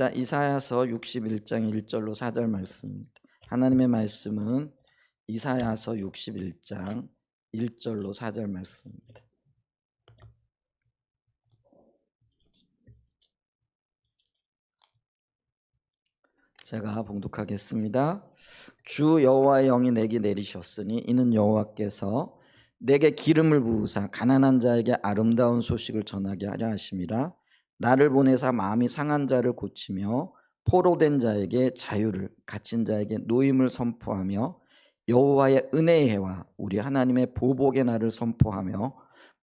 읽겠습니다. 이사야서 61장 1절로 4절 말씀입니다. 하나님의 말씀은 이사야서 61장 1절로 4절 말씀입니다. 제가 봉독하겠습니다. 주 여호와의 영이 내게 내리셨으니 이는 여호와께서 내게 기름을 부으사 가난한 자에게 아름다운 소식을 전하게 하려 하심이라. 나를 보내사 마음이 상한 자를 고치며 포로된 자에게 자유를, 갇힌 자에게 노임을 선포하며 여호와의 은혜의 해와 우리 하나님의 보복의 날을 선포하며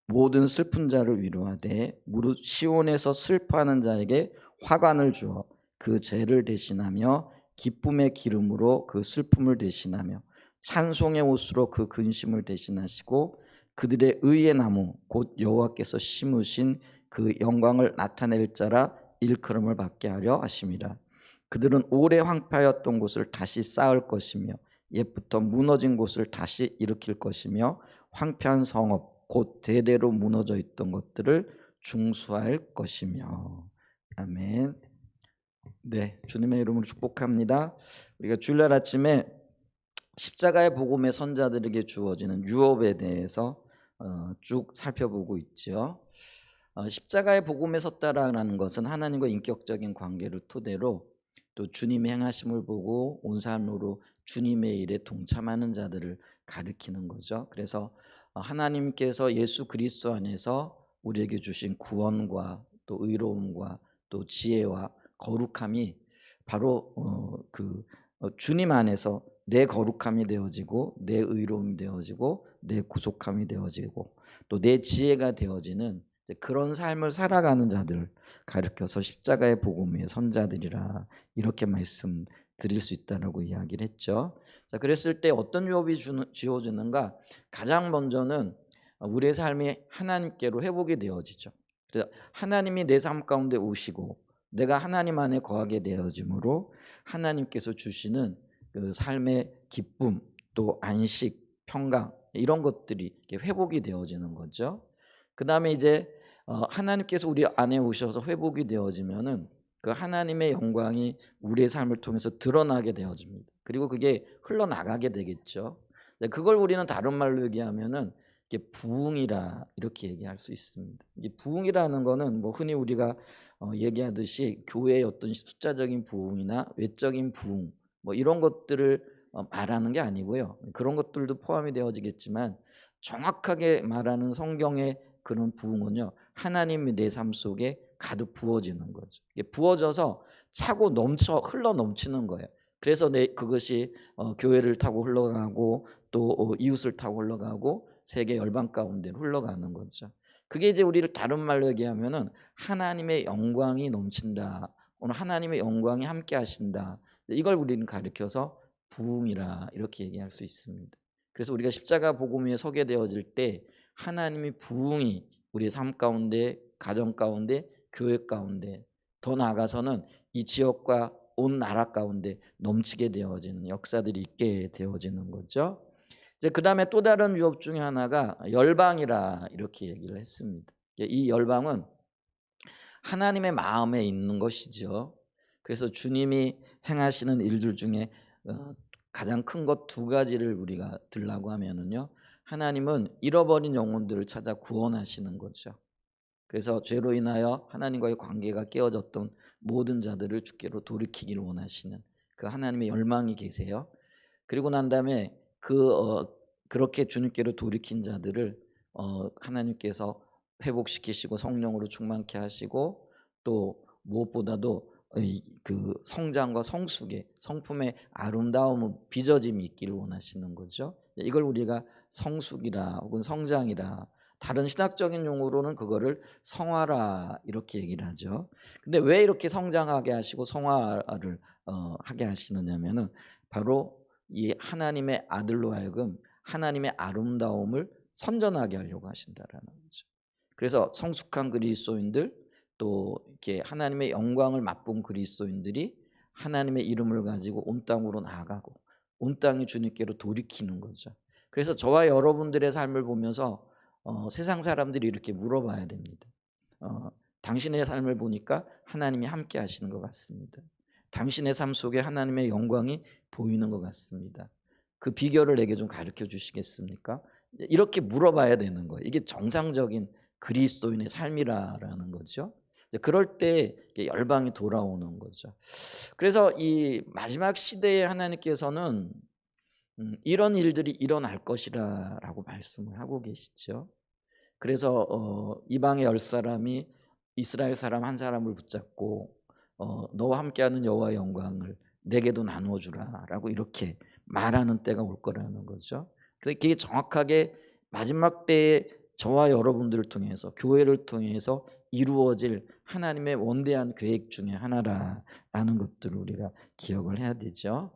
모든 슬픈 자를 위로하되 무릇 시온에서 슬퍼하는 자에게 화관을 주어 그 죄를 대신하며 기쁨의 기름으로 그 슬픔을 대신하며 찬송의 옷으로 그 근심을 대신하시고 그들의 의의 나무 곧 여호와께서 심으신 그 영광을 나타낼 자라 일컬음을 받게 하려 하심이라. 그들은 오래 황폐하였던 곳을 다시 쌓을 것이며 옛부터 무너진 곳을 다시 일으킬 것이며 황폐한 성읍 곧 대대로 무너져 있던 것들을 중수할 것이며. 아멘. 네, 주님의 이름으로 축복합니다. 우리가 주일날 아침에 십자가의 복음의 선자들에게 주어지는 유업에 대해서 쭉 살펴보고 있죠. 십자가의 복음에 섰다라는 것은 하나님과 인격적인 관계를 토대로 또 주님의 행하심을 보고 온 삶으로 주님의 일에 동참하는 자들을 가리키는 거죠. 그래서 하나님께서 예수 그리스도 안에서 우리에게 주신 구원과 또 의로움과 또 지혜와 거룩함이 바로 주님 안에서 내 거룩함이 되어지고 내 의로움이 되어지고 내 구속함이 되어지고 또 내 지혜가 되어지는 그런 삶을 살아가는 자들을 가리켜서 십자가의 복음의 선자들이라 이렇게 말씀드릴 수 있다라고 이야기를 했죠. 자, 그랬을 때 어떤 유업이 지어지는가? 가장 먼저는 우리의 삶이 하나님께로 회복이 되어지죠. 그래서 하나님이 내 삶 가운데 오시고 내가 하나님 안에 거하게 되어짐으로 하나님께서 주시는 그 삶의 기쁨 또 안식, 평강 이런 것들이 회복이 되어지는 거죠. 그 다음에 이제 하나님께서 우리 안에 오셔서 회복이 되어지면은 그 하나님의 영광이 우리의 삶을 통해서 드러나게 되어집니다. 그리고 그게 흘러나가게 되겠죠. 그걸 우리는 다른 말로 얘기하면은 이게 부흥이라 이렇게 얘기할 수 있습니다. 이게 부흥이라는 거는 뭐 흔히 우리가 얘기하듯이 교회의 어떤 숫자적인 부흥이나 외적인 부흥 뭐 이런 것들을 말하는 게 아니고요. 그런 것들도 포함이 되어지겠지만 정확하게 말하는 성경의 그런 부흥은요, 하나님이 내 삶 속에 가득 부어지는 거죠. 부어져서 차고 넘쳐 흘러 넘치는 거예요. 그래서 그것이 교회를 타고 흘러가고 또 이웃을 타고 흘러가고 세계 열방 가운데 흘러가는 거죠. 그게 이제 우리를 다른 말로 얘기하면은 하나님의 영광이 넘친다. 오늘 하나님의 영광이 함께 하신다. 이걸 우리는 가리켜서 부흥이라 이렇게 얘기할 수 있습니다. 그래서 우리가 십자가 복음 위에 서게 되어질 때 하나님의 부흥이 우리의 삶 가운데, 가정 가운데, 교회 가운데 더 나아가서는 이 지역과 온 나라 가운데 넘치게 되어지는 역사들이 있게 되어지는 거죠. 이제 그 다음에 또 다른 유업 중에 하나가 열방이라 이렇게 얘기를 했습니다. 이 열방은 하나님의 마음에 있는 것이죠. 그래서 주님이 행하시는 일들 중에 가장 큰 것 두 가지를 우리가 들라고 하면은요, 하나님은 잃어버린 영혼들을 찾아 구원하시는 거죠. 그래서 죄로 인하여 하나님과의 관계가 깨어졌던 모든 자들을 주께로 돌이키기를 원하시는 그 하나님의 열망이 계세요. 그리고 난 다음에 그렇게 주님께로 돌이킨 자들을 하나님께서 회복시키시고 성령으로 충만케 하시고 또 무엇보다도 그 성장과 성숙의 성품의 아름다움을 빚어짐이 있기를 원하시는 거죠. 이걸 우리가 성숙이라 혹은 성장이라, 다른 신학적인 용어로는 그거를 성화라 이렇게 얘기를 하죠. 근데 왜 이렇게 성장하게 하시고 성화를 하게 하시느냐면은 바로 이 하나님의 아들로 하여금 하나님의 아름다움을 선전하게 하려고 하신다라는 거죠. 그래서 성숙한 그리스도인들 또 이렇게 하나님의 영광을 맛본 그리스도인들이 하나님의 이름을 가지고 온 땅으로 나아가고 온 땅이 주님께로 돌이키는 거죠. 그래서 저와 여러분들의 삶을 보면서 세상 사람들이 이렇게 물어봐야 됩니다. 당신의 삶을 보니까 하나님이 함께 하시는 것 같습니다. 당신의 삶 속에 하나님의 영광이 보이는 것 같습니다. 그 비결을 내게 좀 가르쳐 주시겠습니까? 이렇게 물어봐야 되는 거예요. 이게 정상적인 그리스도인의 삶이라는 거죠. 그럴 때 열방이 돌아오는 거죠. 그래서 이 마지막 시대에 하나님께서는 이런 일들이 일어날 것이라고 말씀을 하고 계시죠. 그래서 이방의 10사람이 이스라엘 사람 한 사람을 붙잡고 너와 함께하는 여호와의 영광을 내게도 나누어 주라라고 이렇게 말하는 때가 올 거라는 거죠. 그게 정확하게 마지막 때에 저와 여러분들을 통해서 교회를 통해서 이루어질 하나님의 원대한 계획 중에 하나라는 것들을 우리가 기억을 해야 되죠.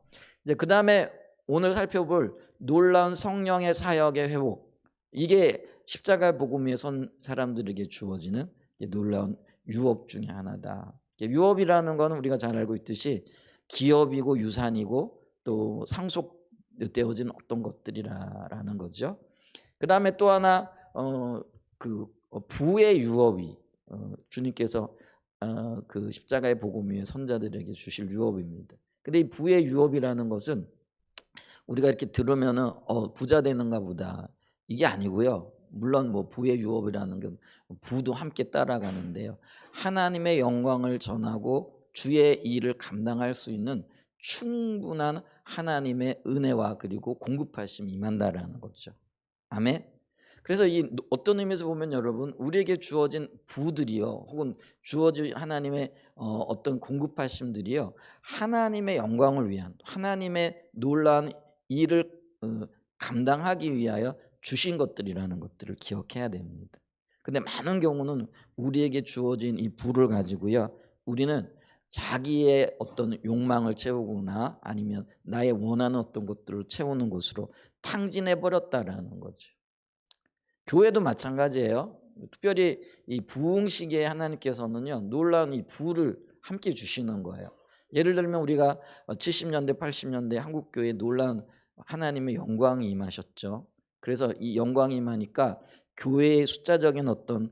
이제 그다음에 오늘 살펴볼 놀라운 성령의 사역의 회복, 이게 십자가 복음 위에 선 사람들에게 주어지는 놀라운 유업 중에 하나다. 유업이라는 것은 우리가 잘 알고 있듯이 기업이고 유산이고 또 상속되어진 어떤 것들이라는 거죠. 그 다음에 또 하나 부의 유업이 주님께서 그 십자가의 복음 위에 선자들에게 주실 유업입니다. 근데 이 부의 유업이라는 것은 우리가 이렇게 들으면은 부자 되는가 보다, 이게 아니고요. 물론 뭐 부의 유업이라는 건 부도 함께 따라가는데요. 하나님의 영광을 전하고 주의 일을 감당할 수 있는 충분한 하나님의 은혜와 그리고 공급하심이 임한다라는 거죠. 아멘. 그래서 이 어떤 의미에서 보면 여러분, 우리에게 주어진 부들이요, 혹은 주어진 하나님의 어떤 공급하심들이요, 하나님의 영광을 위한, 하나님의 놀라운 일을 감당하기 위하여 주신 것들이라는 것들을 기억해야 됩니다. 근데 많은 경우는 우리에게 주어진 이 부를 가지고요, 우리는 자기의 어떤 욕망을 채우거나 아니면 나의 원하는 어떤 것들을 채우는 것으로 탕진해 버렸다라는 거죠. 교회도 마찬가지예요. 특별히 이 부흥시기에 하나님께서는요, 놀라운 이 부를 함께 주시는 거예요. 예를 들면 우리가 70년대 80년대 한국교회에 놀라운 하나님의 영광이 임하셨죠. 그래서 이 영광이 임하니까 교회의 숫자적인 어떤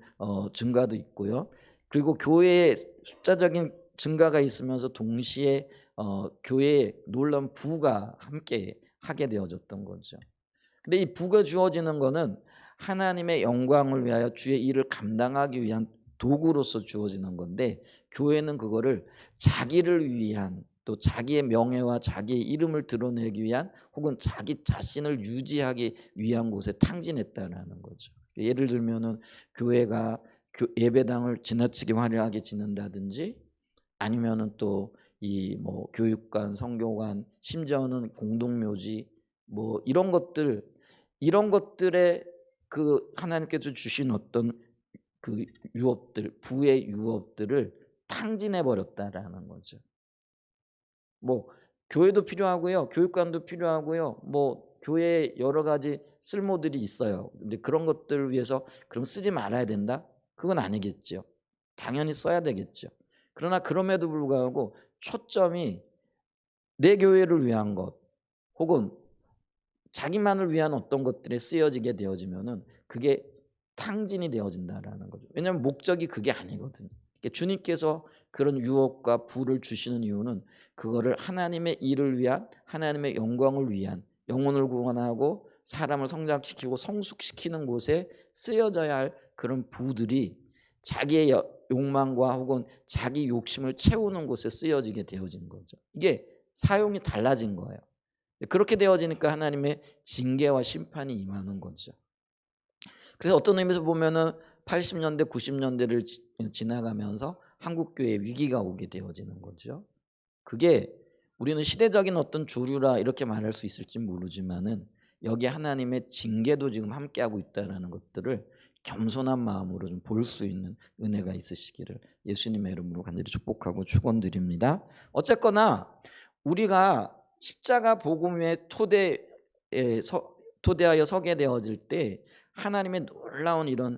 증가도 있고요. 그리고 교회의 숫자적인 증가가 있으면서 동시에 교회에 놀라운 부가 함께 하게 되어졌던 거죠. 근데 이 부가 주어지는 거는 하나님의 영광을 위하여 주의 일을 감당하기 위한 도구로서 주어지는 건데, 교회는 그거를 자기를 위한, 또 자기의 명예와 자기의 이름을 드러내기 위한, 혹은 자기 자신을 유지하기 위한 곳에 탕진했다라는 거죠. 예를 들면은 교회가 예배당을 지나치게 화려하게 짓는다든지, 아니면은 또 이 뭐 교육관, 성교관, 심지어는 공동묘지, 뭐 이런 것들에 그 하나님께서 주신 어떤 그 유업들, 부의 유업들을 탕진해 버렸다라는 거죠. 뭐 교회도 필요하고요, 교육관도 필요하고요, 뭐 교회에 여러 가지 쓸모들이 있어요. 근데 그런 것들을 위해서 그럼 쓰지 말아야 된다? 그건 아니겠죠. 당연히 써야 되겠죠. 그러나 그럼에도 불구하고 초점이 내 교회를 위한 것, 혹은 자기만을 위한 어떤 것들에 쓰여지게 되어지면은 그게 탕진이 되어진다라는 거죠. 왜냐하면 목적이 그게 아니거든요. 그러니까 주님께서 그런 유업과 부를 주시는 이유는 그거를 하나님의 일을 위한, 하나님의 영광을 위한, 영혼을 구원하고 사람을 성장시키고 성숙시키는 곳에 쓰여져야 할 그런 부들이 자기의 욕망과 혹은 자기 욕심을 채우는 곳에 쓰여지게 되어진 거죠. 이게 사용이 달라진 거예요. 그렇게 되어지니까 하나님의 징계와 심판이 임하는 거죠. 그래서 어떤 의미에서 보면은 80년대 90년대를 지나가면서 한국교회에 위기가 오게 되어지는 거죠. 그게 우리는 시대적인 어떤 조류라 이렇게 말할 수 있을지 모르지만은 여기 하나님의 징계도 지금 함께하고 있다는 것들을 겸손한 마음으로 좀 볼 수 있는 은혜가 있으시기를 예수님의 이름으로 간절히 축복하고 축원드립니다. 어쨌거나 우리가 십자가 복음의 토대하여 서게 되어질 때 하나님의 놀라운 이런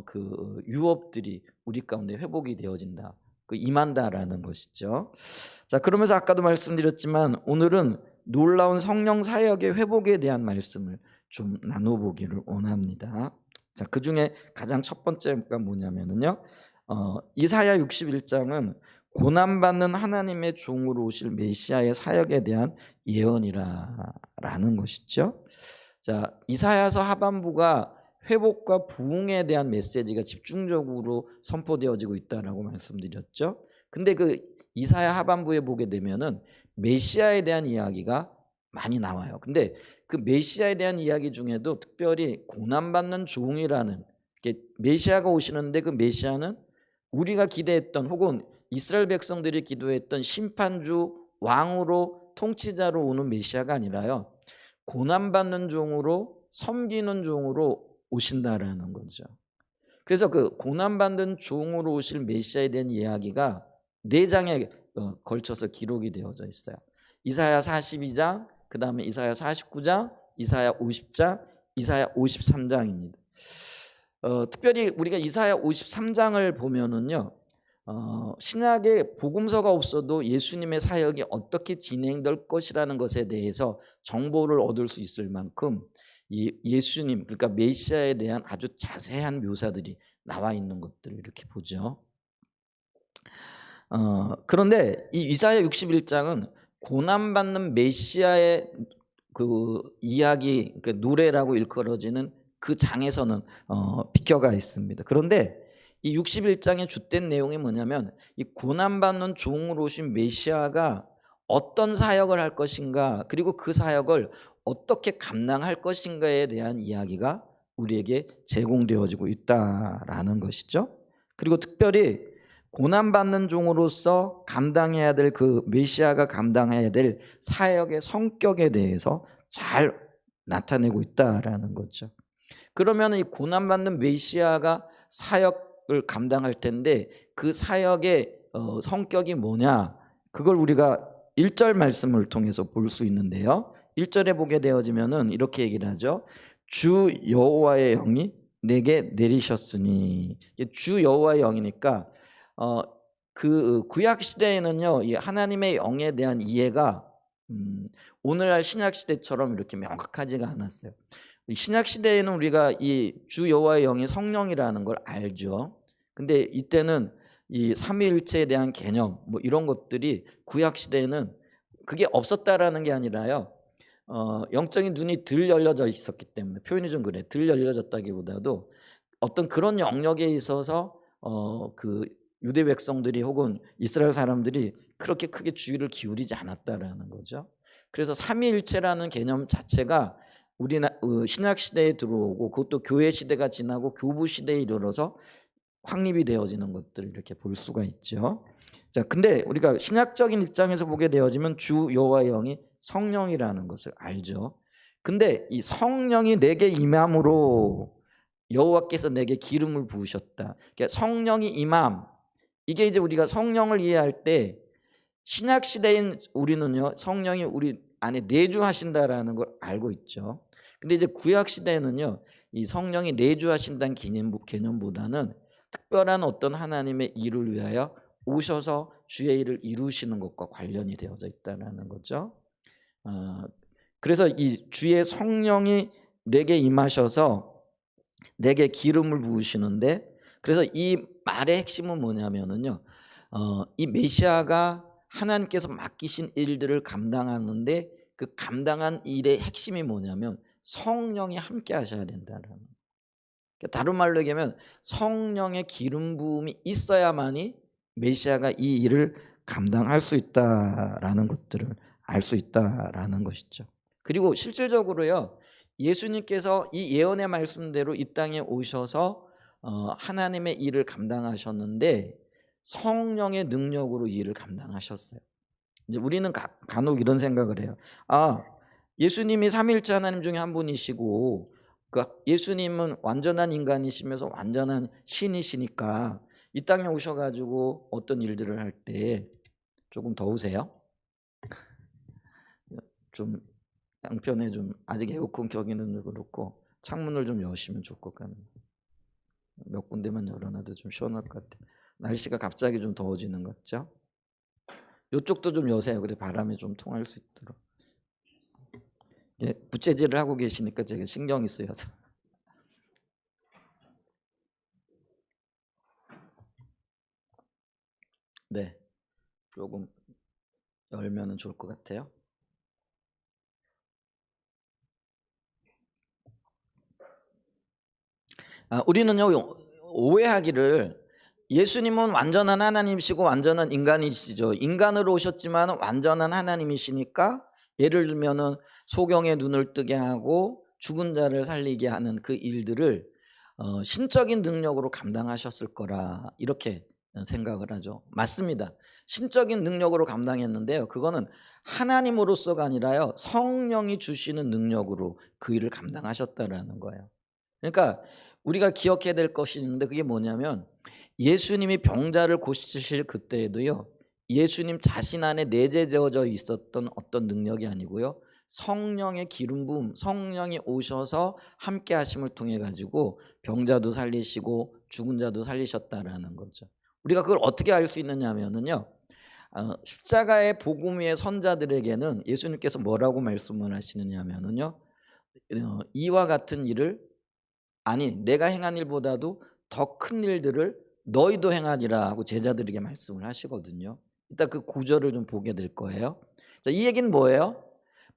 그 유업들이 우리 가운데 회복이 되어진다, 그 임한다라는 것이죠. 자, 그러면서 아까도 말씀드렸지만 오늘은 놀라운 성령 사역의 회복에 대한 말씀을 좀 나눠보기를 원합니다. 자, 그 중에 가장 첫 번째가 뭐냐면요, 이사야 61장은 고난받는 하나님의 종으로 오실 메시아의 사역에 대한 예언이라는 것이죠. 자, 이사야서 하반부가 회복과 부흥에 대한 메시지가 집중적으로 선포되어지고 있다라고 말씀드렸죠. 근데 그 이사야 하반부에 보게 되면은 메시아에 대한 이야기가 많이 나와요. 근데 그 메시아에 대한 이야기 중에도 특별히 고난받는 종이라는, 메시아가 오시는데 그 메시아는 우리가 기대했던 혹은 이스라엘 백성들이 기도했던 심판주 왕으로 통치자로 오는 메시아가 아니라요, 고난받는 종으로 섬기는 종으로 오신다라는 거죠. 그래서 그 고난받는 종으로 오실 메시아에 대한 이야기가 4장에 걸쳐서 기록이 되어져 있어요. 이사야 42장, 그 다음에 이사야 49장, 이사야 50장, 이사야 53장입니다. 특별히 우리가 이사야 53장을 보면은요, 신약에 복음서가 없어도 예수님의 사역이 어떻게 진행될 것이라는 것에 대해서 정보를 얻을 수 있을 만큼 예수님, 그러니까 메시아에 대한 아주 자세한 묘사들이 나와 있는 것들을 이렇게 보죠. 그런데 이 이사야 61장은 고난받는 메시아의 그 이야기, 그 노래라고 일컬어지는 그 장에서는 비켜가 있습니다. 그런데 이 61장의 주된 내용이 뭐냐면 이 고난받는 종으로 오신 메시아가 어떤 사역을 할 것인가, 그리고 그 사역을 어떻게 감당할 것인가에 대한 이야기가 우리에게 제공되어지고 있다라는 것이죠. 그리고 특별히 고난받는 종으로서 감당해야 될 그 메시아가 감당해야 될 사역의 성격에 대해서 잘 나타내고 있다라는 거죠. 그러면 이 고난받는 메시아가 사역을 감당할 텐데 그 사역의 성격이 뭐냐, 그걸 우리가 1절 말씀을 통해서 볼 수 있는데요. 1절에 보게 되어지면은 이렇게 얘기를 하죠. 주 여호와의 영이 내게 내리셨으니. 주 여호와의 영이니까 그 구약 시대에는요, 이 하나님의 영에 대한 이해가 오늘날 신약 시대처럼 이렇게 명확하지가 않았어요. 신약 시대에는 우리가 이 주 여호와의 영이 성령이라는 걸 알죠. 근데 이때는 이 삼위일체에 대한 개념 뭐 이런 것들이 구약 시대에는 그게 없었다라는 게 아니라요, 영적인 눈이 덜 열려져 있었기 때문에, 표현이 좀 그래, 덜 열려졌다기보다도 어떤 그런 영역에 있어서 그 유대 백성들이 혹은 이스라엘 사람들이 그렇게 크게 주의를 기울이지 않았다라는 거죠. 그래서 삼위일체라는 개념 자체가 신약 시대에 들어오고, 그것도 교회 시대가 지나고 교부 시대에 이르러서 확립이 되어지는 것들을 이렇게 볼 수가 있죠. 자, 근데 우리가 신약적인 입장에서 보게 되어지면 주 여호와의 영이 성령이라는 것을 알죠. 근데 이 성령이 내게 임함으로 여호와께서 내게 기름을 부으셨다. 그러니까 성령이 임함, 이게 이제 우리가 성령을 이해할 때 신약 시대인 우리는요, 성령이 우리 안에 내주하신다라는 걸 알고 있죠. 근데 이제 구약 시대에는요, 이 성령이 내주하신다는 개념보다는 특별한 어떤 하나님의 일을 위하여 오셔서 주의 일을 이루시는 것과 관련이 되어져 있다는 거죠. 그래서 이 주의 성령이 내게 임하셔서 내게 기름을 부으시는데, 그래서 이 말의 핵심은 뭐냐면은요, 이 메시아가 하나님께서 맡기신 일들을 감당하는데 그 감당한 일의 핵심이 뭐냐면 성령이 함께 하셔야 된다는, 그러니까 다른 말로 얘기하면 성령의 기름 부음이 있어야만이 메시아가 이 일을 감당할 수 있다라는 것들을 알 수 있다라는 것이죠. 그리고 실질적으로요, 예수님께서 이 예언의 말씀대로 이 땅에 오셔서 하나님의 일을 감당하셨는데 성령의 능력으로 이 일을 감당하셨어요. 이제 우리는 간혹 이런 생각을 해요. 예수님이 삼위일체 하나님 중에 한 분이시고 그 예수님은 완전한 인간이시면서 완전한 신이시니까 이 땅에 오셔가지고 어떤 일들을 할 때, 조금 더우세요? 좀 양편에 좀 아직 에어컨 켜기는 그렇고 창문을 좀 여시면 좋을 것 같네요. 몇 군데만 열어놔도 좀 시원할 것 같아요. 날씨가 갑자기 좀 더워지는 것 같죠? 이쪽도 좀 여세요. 그래 바람이 좀 통할 수 있도록. 예, 부채질을 하고 계시니까 제가 신경이 쓰여서. 네, 조금 열면은 좋을 것 같아요. 우리는요 오해하기를 예수님은 완전한 하나님이시고 완전한 인간이시죠. 인간으로 오셨지만 완전한 하나님이시니까 예를 들면은 소경의 눈을 뜨게 하고 죽은 자를 살리게 하는 그 일들을 신적인 능력으로 감당하셨을 거라 이렇게 생각을 하죠. 맞습니다. 신적인 능력으로 감당했는데요. 그거는 하나님으로서가 아니라요. 성령이 주시는 능력으로 그 일을 감당하셨다라는 거예요. 그러니까 우리가 기억해야 될 것이 있는데 그게 뭐냐면 예수님이 병자를 고치실 그때에도요. 예수님 자신 안에 내재되어져 있었던 어떤 능력이 아니고요. 성령의 기름 부음, 성령이 오셔서 함께 하심을 통해 가지고 병자도 살리시고 죽은 자도 살리셨다라는 거죠. 우리가 그걸 어떻게 알 수 있느냐면은요. 십자가의 복음 위의 선자들에게는 예수님께서 뭐라고 말씀을 하시느냐면은요. 이와 같은 일을 아니 내가 행한 일보다도 더 큰 일들을 너희도 행하리라 하고 제자들에게 말씀을 하시거든요. 이따 그 구절을 좀 보게 될 거예요. 자, 이 얘기는 뭐예요?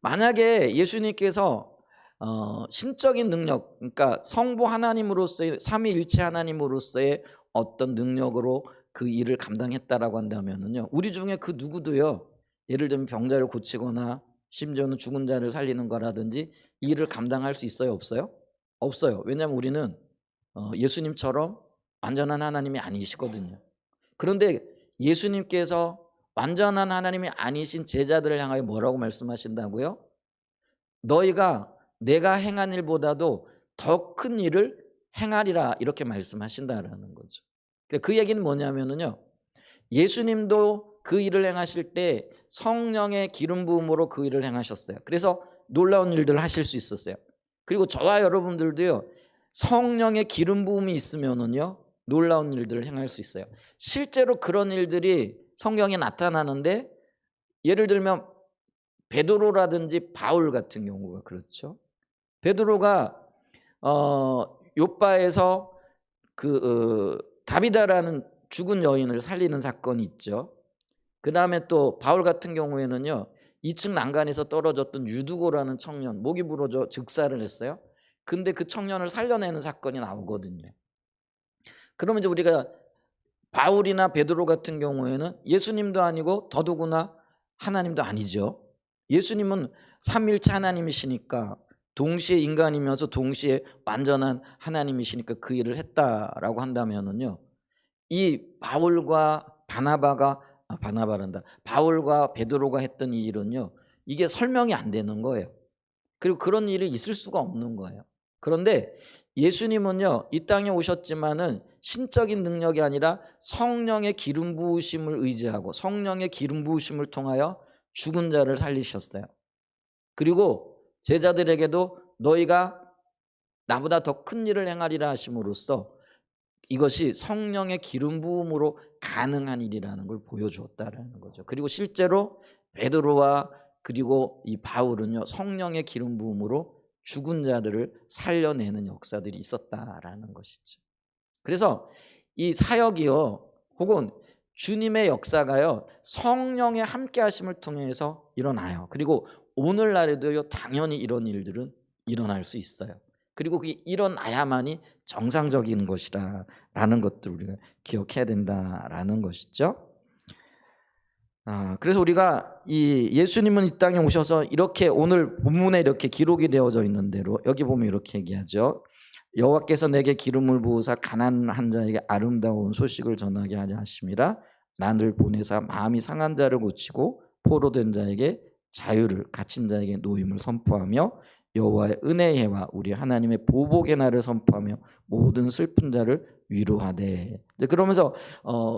만약에 예수님께서 신적인 능력, 그러니까 성부 하나님으로서의 삼위일체 하나님으로서의 어떤 능력으로 그 일을 감당했다라고 한다면은요, 우리 중에 그 누구도요, 예를 들면 병자를 고치거나 심지어는 죽은 자를 살리는 거라든지 이 일을 감당할 수 있어요, 없어요? 없어요. 왜냐하면 우리는 예수님처럼 완전한 하나님이 아니시거든요. 그런데 예수님께서 완전한 하나님이 아니신 제자들을 향하여 뭐라고 말씀하신다고요? 너희가 내가 행한 일보다도 더 큰 일을 행하리라 이렇게 말씀하신다라는 거죠. 그 얘기는 뭐냐면요. 예수님도 그 일을 행하실 때 성령의 기름 부음으로 그 일을 행하셨어요. 그래서 놀라운 일들을 하실 수 있었어요. 그리고 저와 여러분들도요. 성령의 기름 부음이 있으면은요. 놀라운 일들을 행할 수 있어요. 실제로 그런 일들이 성경에 나타나는데 예를 들면 베드로라든지 바울 같은 경우가 그렇죠. 베드로가 요바에서 다비다라는 죽은 여인을 살리는 사건이 있죠. 그 다음에 또 바울 같은 경우에는요. 2층 난간에서 떨어졌던 유두고라는 청년, 목이 부러져 즉사를 했어요. 근데 그 청년을 살려내는 사건이 나오거든요. 그러면 이제 우리가 바울이나 베드로 같은 경우에는 예수님도 아니고 더더구나 하나님도 아니죠. 예수님은 삼위일체 하나님이시니까 동시에 인간이면서 동시에 완전한 하나님이시니까 그 일을 했다라고 한다면은요. 이 바나바란다. 바울과 베드로가 했던 이 일은요. 이게 설명이 안 되는 거예요. 그리고 그런 일이 있을 수가 없는 거예요. 그런데 예수님은요. 이 땅에 오셨지만은 신적인 능력이 아니라 성령의 기름 부으심을 의지하고 성령의 기름 부으심을 통하여 죽은 자를 살리셨어요. 그리고 제자들에게도 너희가 나보다 더 큰 일을 행하리라 하심으로써 이것이 성령의 기름 부음으로 가능한 일이라는 걸 보여주었다라는 거죠. 그리고 실제로 베드로와 그리고 이 바울은요. 성령의 기름 부음으로 죽은 자들을 살려내는 역사들이 있었다라는 것이죠. 그래서 이 사역이요. 혹은 주님의 역사가요. 성령의 함께 하심을 통해서 일어나요. 그리고 오늘날에도요. 당연히 이런 일들은 일어날 수 있어요. 그리고 그게 일어나야만이 정상적인 것이라는 것들 우리가 기억해야 된다라는 것이죠. 그래서 우리가 이 예수님은 이 땅에 오셔서 이렇게 오늘 본문에 이렇게 기록이 되어져 있는 대로 여기 보면 이렇게 얘기하죠. 여호와께서 내게 기름을 부으사 가난한 자에게 아름다운 소식을 전하게 하려 하심이라. 나를 보내사 마음이 상한 자를 고치고 포로된 자에게 자유를, 갇힌 자에게 노임을 선포하며 여호와의 은혜의 해와 우리 하나님의 보복의 날을 선포하며 모든 슬픈 자를 위로하되. 그러면서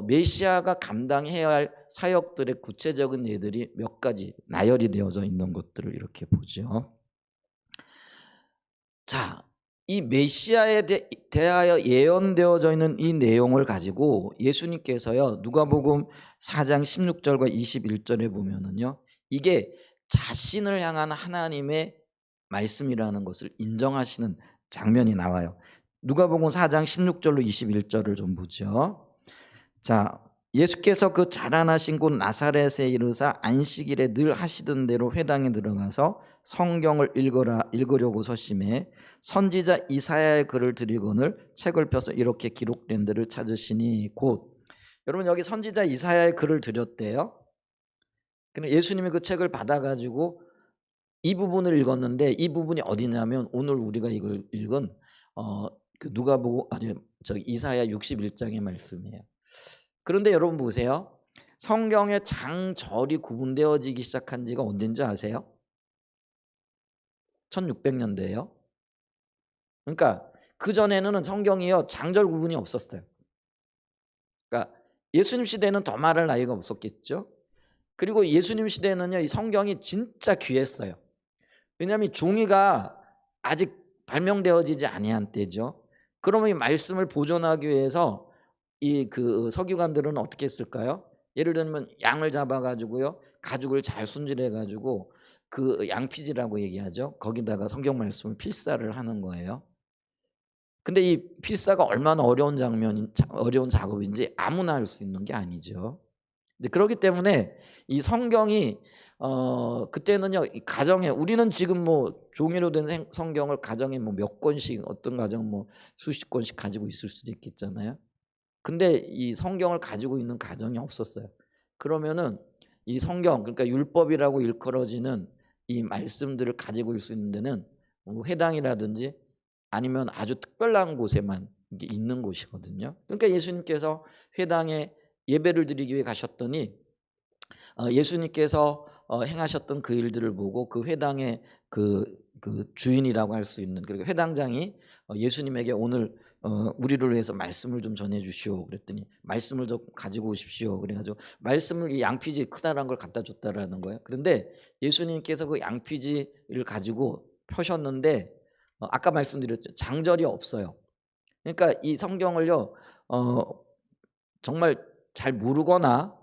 메시아가 감당해야 할 사역들의 구체적인 예들이 몇 가지 나열이 되어져 있는 것들을 이렇게 보죠. 자, 이 메시아에 대하여 예언되어져 있는 이 내용을 가지고 예수님께서요. 누가복음 4장 16절과 21절에 보면은요. 이게 자신을 향한 하나님의 말씀이라는 것을 인정하시는 장면이 나와요. 누가복음 4장 16절로 21절을 좀 보죠. 자, 예수께서 그 자라나신 곳 나사렛에 이르사 안식일에 늘 하시던 대로 회당에 들어가서 성경을 읽으려고 서심해 선지자 이사야의 글을 들이거늘 책을 펴서 이렇게 기록된 데를 찾으시니 곧. 여러분 여기 선지자 이사야의 글을 들였대요. 그럼 예수님이 그 책을 받아가지고 이 부분을 읽었는데, 이 부분이 어디냐면 오늘 우리가 이걸 읽은 그 누가복음 이사야 61장의 말씀이에요. 그런데 여러분 보세요. 성경의 장절이 구분되어지기 시작한 지가 언제인지 아세요? 1600년대예요. 그러니까 그전에는 성경이요 장절 구분이 없었어요. 그러니까 예수님 시대는 더 말할 나위가 없었겠죠. 그리고 예수님 시대에는요 이 성경이 진짜 귀했어요. 왜냐하면 종이가 아직 발명되어지지 아니한 때죠. 그러면 이 말씀을 보존하기 위해서 이 그 서기관들은 어떻게 했을까요? 예를 들면 양을 잡아가지고요 가죽을 잘 손질해가지고 그 양피지라고 얘기하죠. 거기다가 성경 말씀을 필사를 하는 거예요. 근데 이 필사가 얼마나 어려운 작업인지 아무나 할 수 있는 게 아니죠. 그렇기 때문에 이 성경이 그때는요 이 가정에, 우리는 지금 뭐 종이로 된 성경을 가정에 뭐 몇 권씩, 어떤 가정 뭐 수십 권씩 가지고 있을 수도 있겠잖아요. 근데 이 성경을 가지고 있는 가정이 없었어요. 그러면은 이 성경, 그러니까 율법이라고 일컬어지는 이 말씀들을 가지고 있을 수 있는 데는 뭐 회당이라든지 아니면 아주 특별한 곳에만 이게 있는 곳이거든요. 그러니까 예수님께서 회당에 예배를 드리기 위해 가셨더니 예수님께서 행하셨던 그 일들을 보고 그 회당의 그 주인이라고 할 수 있는, 그리고 회당장이 예수님에게 오늘 우리를 위해서 말씀을 좀 전해 주시오 그랬더니 말씀을 좀 가지고 오십시오. 그래가지고 말씀을, 이 양피지 크다란 걸 갖다 줬다라는 거예요. 그런데 예수님께서 그 양피지를 가지고 펴셨는데 아까 말씀드렸죠. 장절이 없어요. 그러니까 이 성경을요 정말 잘 모르거나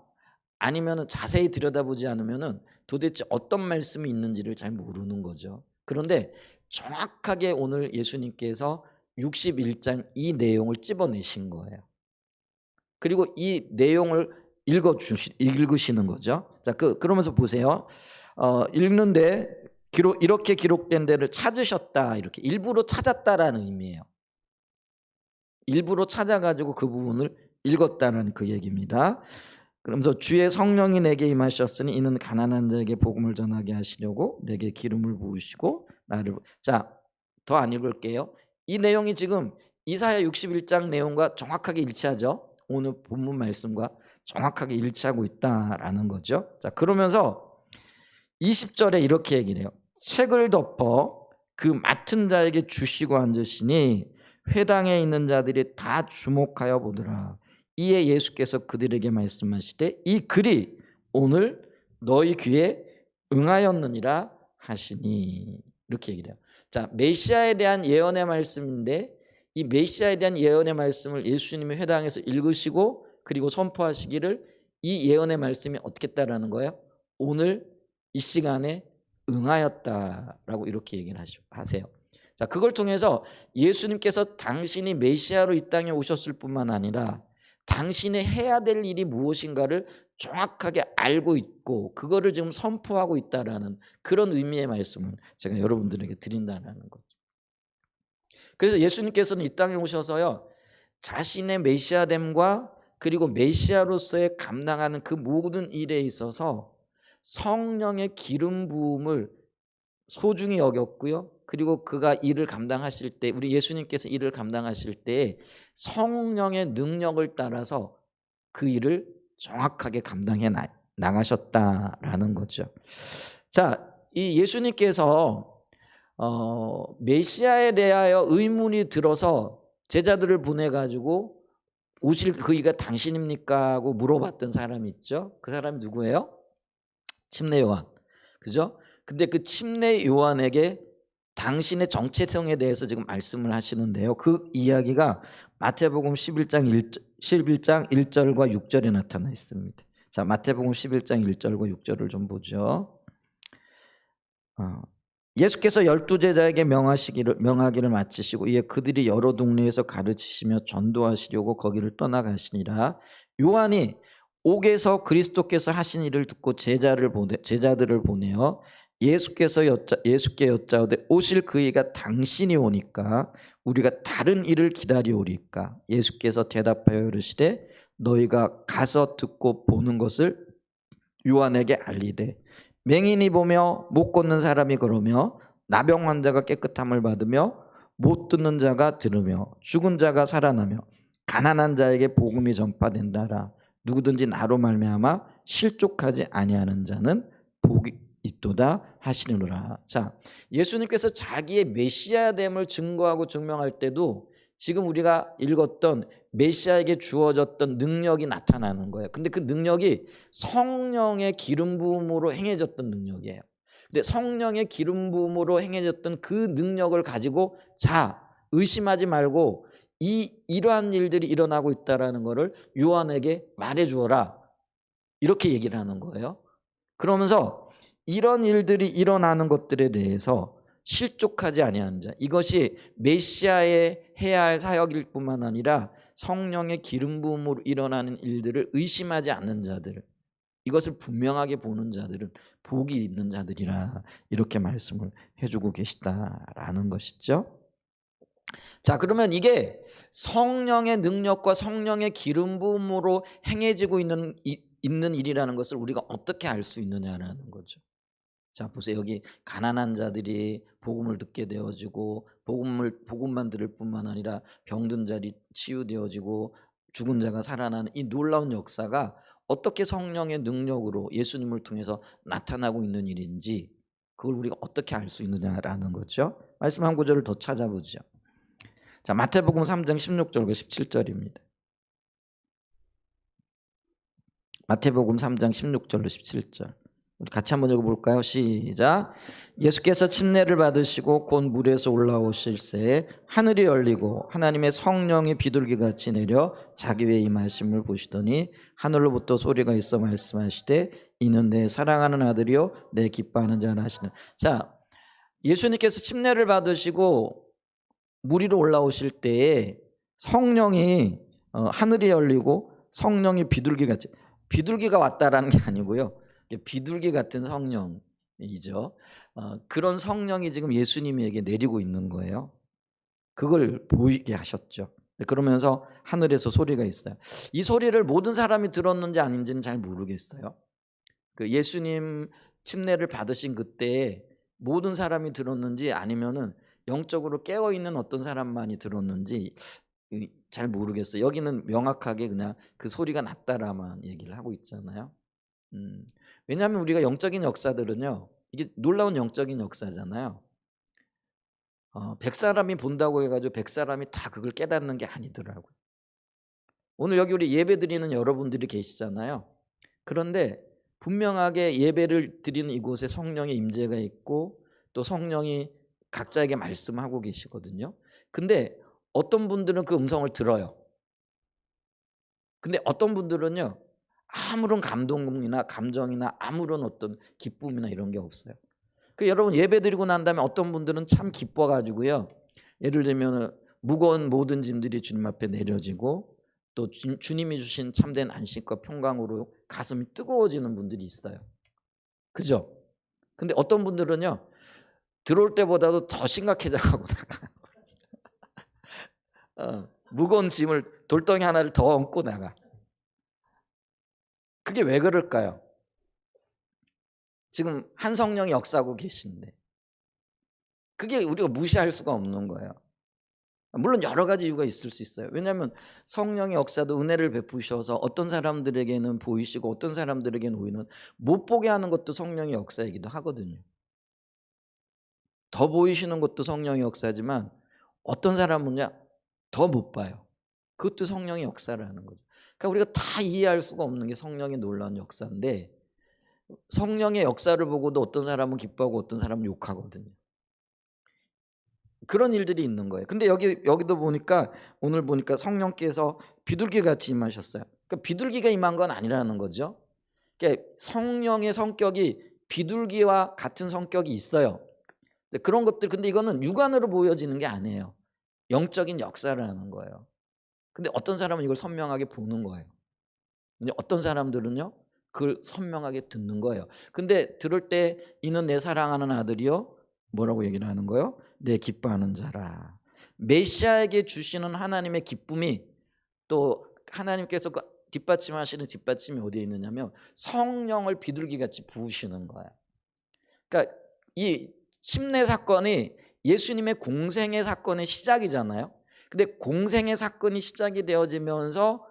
아니면 자세히 들여다보지 않으면 도대체 어떤 말씀이 있는지를 잘 모르는 거죠. 그런데 정확하게 오늘 예수님께서 61장 이 내용을 찝어내신 거예요. 그리고 이 내용을 읽으시는 거죠. 자, 그러면서 보세요. 읽는데 이렇게 기록된 데를 찾으셨다, 이렇게 일부러 찾았다라는 의미예요. 일부러 찾아가지고 그 부분을 읽었다는 그 얘기입니다. 그러면서 주의 성령이 내게 임하셨으니 이는 가난한 자에게 복음을 전하게 하시려고 내게 기름을 부으시고 나를. 자, 더 안 읽을게요. 이 내용이 지금 이사야 61장 내용과 정확하게 일치하죠. 오늘 본문 말씀과 정확하게 일치하고 있다라는 거죠. 자, 그러면서 20절에 이렇게 얘기를 해요. 책을 덮어 그 맡은 자에게 주시고 앉으시니 회당에 있는 자들이 다 주목하여 보더라. 이에 예수께서 그들에게 말씀하시되 이 글이 오늘 너희 귀에 응하였느니라 하시니, 이렇게 얘기를 해요. 자, 메시아에 대한 예언의 말씀인데 이 메시아에 대한 예언의 말씀을 예수님이 회당에서 읽으시고 그리고 선포하시기를 이 예언의 말씀이 어떻게 했다라는 거예요? 오늘 이 시간에 응하였다라고 이렇게 얘기를 하세요. 자, 그걸 통해서 예수님께서 당신이 메시아로 이 땅에 오셨을 뿐만 아니라 당신이 해야 될 일이 무엇인가를 정확하게 알고 있고 그거를 지금 선포하고 있다라는 그런 의미의 말씀을 제가 여러분들에게 드린다는 거죠. 그래서 예수님께서는 이 땅에 오셔서요 자신의 메시아됨과 그리고 메시아로서의 감당하는 그 모든 일에 있어서 성령의 기름 부음을 소중히 여겼고요. 그리고 그가 일을 감당하실 때, 우리 예수님께서 일을 감당하실 때 성령의 능력을 따라서 그 일을 정확하게 감당해 나가셨다라는 거죠. 자, 이 예수님께서 메시아에 대하여 의문이 들어서 제자들을 보내가지고 오실 그이가 당신입니까? 하고 물어봤던 사람이 있죠. 그 사람이 누구예요? 침례 요한. 그죠? 근데 그 침례 요한에게 당신의 정체성에 대해서 지금 말씀을 하시는데요. 그 이야기가 마태복음 11장 1절과 6절에 나타나 있습니다. 자, 마태복음 11장 1절과 6절을 좀 보죠. 예수께서 12제자에게 명하기를 마치시고 이에 그들이 여러 동네에서 가르치시며 전도하시려고 거기를 떠나가시니라. 요한이 옥에서 그리스도께서 하신 일을 듣고 제자들을 보내어 예수께 여짜오되 오실 그이가 당신이 오니까 우리가 다른 일을 기다리오리까. 예수께서 대답하여 이르시되 너희가 가서 듣고 보는 것을 요한에게 알리되 맹인이 보며 못 걷는 사람이 걸으며 나병 환자가 깨끗함을 받으며 못 듣는 자가 들으며 죽은 자가 살아나며 가난한 자에게 복음이 전파된다라. 누구든지 나로 말미암아 실족하지 아니하는 자는 복이 있도다 하시느니라. 자, 예수님께서 자기의 메시아됨을 증거하고 증명할 때도 지금 우리가 읽었던 메시아에게 주어졌던 능력이 나타나는 거예요. 근데 그 능력이 성령의 기름 부음으로 행해졌던 능력이에요. 근데 성령의 기름 부음으로 행해졌던 그 능력을 가지고 자, 의심하지 말고 이러한 일들이 일어나고 있다라는 것을 요한에게 말해 주어라. 이렇게 얘기를 하는 거예요. 그러면서 이런 일들이 일어나는 것들에 대해서 실족하지 아니하는 자, 이것이 메시아의 해야 할 사역일 뿐만 아니라 성령의 기름 부음으로 일어나는 일들을 의심하지 않는 자들, 이것을 분명하게 보는 자들은 복이 있는 자들이라 이렇게 말씀을 해주고 계시다라는 것이죠. 자, 그러면 이게 성령의 능력과 성령의 기름 부음으로 행해지고 있는 일이라는 것을 우리가 어떻게 알 수 있느냐라는 거죠. 자, 보세요. 여기 가난한 자들이 복음을 듣게 되어지고 복음만 들을 뿐만 아니라 병든 자들이 치유되어지고 죽은 자가 살아나는 이 놀라운 역사가 어떻게 성령의 능력으로 예수님을 통해서 나타나고 있는 일인지 그걸 우리가 어떻게 알 수 있느냐라는 거죠. 말씀 한 구절을 더 찾아보죠. 자, 마태복음 3장 16절과 17절입니다. 마태복음 3장 16절로 17절. 우리 같이 한번 읽어볼까요? 시작. 예수께서 침례를 받으시고 곧 물에서 올라오실새 하늘이 열리고 하나님의 성령이 비둘기같이 내려 자기 위에 임하심을 보시더니 하늘로부터 소리가 있어 말씀하시되 이는 내 사랑하는 아들이요 내 기뻐하는 자라 하시는. 자, 예수님께서 침례를 받으시고 물 위로 올라오실 때에 성령이 하늘이 열리고 성령이 비둘기같이, 비둘기가 왔다라는 게 아니고요, 비둘기 같은 성령이죠. 그런 성령이 지금 예수님에게 내리고 있는 거예요. 그걸 보이게 하셨죠. 그러면서 하늘에서 소리가 있어요. 이 소리를 모든 사람이 들었는지 아닌지는 잘 모르겠어요. 그 예수님 침례를 받으신 그때 모든 사람이 들었는지 아니면은 영적으로 깨어 있는 어떤 사람만이 들었는지 잘 모르겠어요. 여기는 명확하게 그냥 그 소리가 났다라만 얘기를 하고 있잖아요. 왜냐하면 우리가 영적인 역사들은요, 이게 놀라운 영적인 역사잖아요. 100사람이 본다고 해가지고 100사람이 다 그걸 깨닫는 게 아니더라고요. 오늘 여기 우리 예배 드리는 여러분들이 계시잖아요. 그런데 분명하게 예배를 드리는 이곳에 성령의 임재가 있고 또 성령이 각자에게 말씀하고 계시거든요. 근데 어떤 분들은 그 음성을 들어요. 근데 어떤 분들은요, 아무런 감동이나 감정이나 아무런 어떤 기쁨이나 이런 게 없어요. 그 여러분 예배 드리고 난 다음에 어떤 분들은 참 기뻐가지고요, 예를 들면 무거운 모든 짐들이 주님 앞에 내려지고 또 주님이 주신 참된 안식과 평강으로 가슴이 뜨거워지는 분들이 있어요. 그죠? 근데 어떤 분들은요, 들어올 때보다도 더 심각해져가고 나가. 무거운 짐을 돌덩이 하나를 더 얹고 나가. 그게 왜 그럴까요? 지금 한 성령이 역사하고 계신데 그게 우리가 무시할 수가 없는 거예요. 물론 여러 가지 이유가 있을 수 있어요. 왜냐하면 성령의 역사도 은혜를 베푸셔서 어떤 사람들에게는 보이시고 어떤 사람들에게는 오히려 못 보게 하는 것도 성령의 역사이기도 하거든요. 더 보이시는 것도 성령의 역사지만 어떤 사람은요 더 못 봐요. 그것도 성령의 역사라는 거죠. 그러니까 우리가 다 이해할 수가 없는 게 성령의 놀라운 역사인데 성령의 역사를 보고도 어떤 사람은 기뻐하고 어떤 사람은 욕하거든요. 그런 일들이 있는 거예요. 근데 여기도 보니까 오늘 보니까 성령께서 비둘기 같이 임하셨어요. 그러니까 비둘기가 임한 건 아니라는 거죠. 그러니까 성령의 성격이 비둘기와 같은 성격이 있어요. 그런 것들, 근데 이거는 육안으로 보여지는 게 아니에요. 영적인 역사라는 거예요. 근데 어떤 사람은 이걸 선명하게 보는 거예요. 근데 어떤 사람들은요 그걸 선명하게 듣는 거예요. 근데 들을 때 이는 내 사랑하는 아들이요 뭐라고 얘기를 하는 거예요? 내 기뻐하는 자라. 메시아에게 주시는 하나님의 기쁨이 또 하나님께서 그 뒷받침하시는 뒷받침이 어디에 있느냐면 성령을 비둘기같이 부으시는 거예요. 그러니까 이 침례 사건이 예수님의 공생의 사건의 시작이잖아요. 근데 공생의 사건이 시작이 되어지면서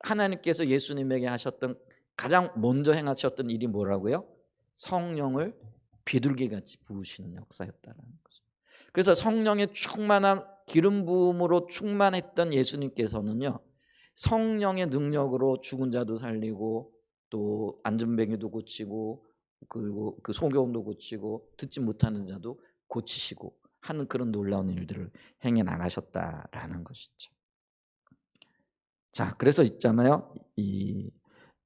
하나님께서 예수님에게 하셨던 가장 먼저 행하셨던 일이 뭐라고요? 성령을 비둘기같이 부으시는 역사였다는 거죠. 그래서 성령의 충만한 기름 부음으로 충만했던 예수님께서는요 성령의 능력으로 죽은 자도 살리고 또 안전뱅이도 고치고 그리고 그 소경도 고치고 듣지 못하는 자도 고치시고 하는 그런 놀라운 일들을 행해 나가셨다라는 것이죠. 자, 그래서 있잖아요. 이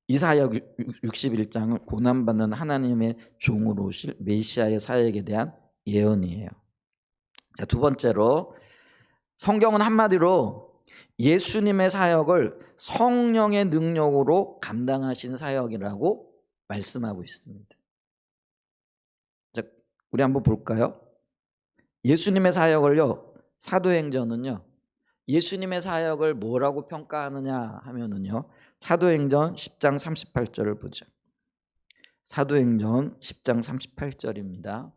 이사야 61장은 고난받는 하나님의 종으로 오실 메시아의 사역에 대한 예언이에요. 자, 두 번째로 성경은 한마디로 예수님의 사역을 성령의 능력으로 감당하신 사역이라고 말씀하고 있습니다. 자, 우리 한번 볼까요? 예수님의 사역을요. 사도행전은요. 예수님의 사역을 뭐라고 평가하느냐 하면은요. 사도행전 10장 38절을 보죠. 사도행전 10장 38절입니다.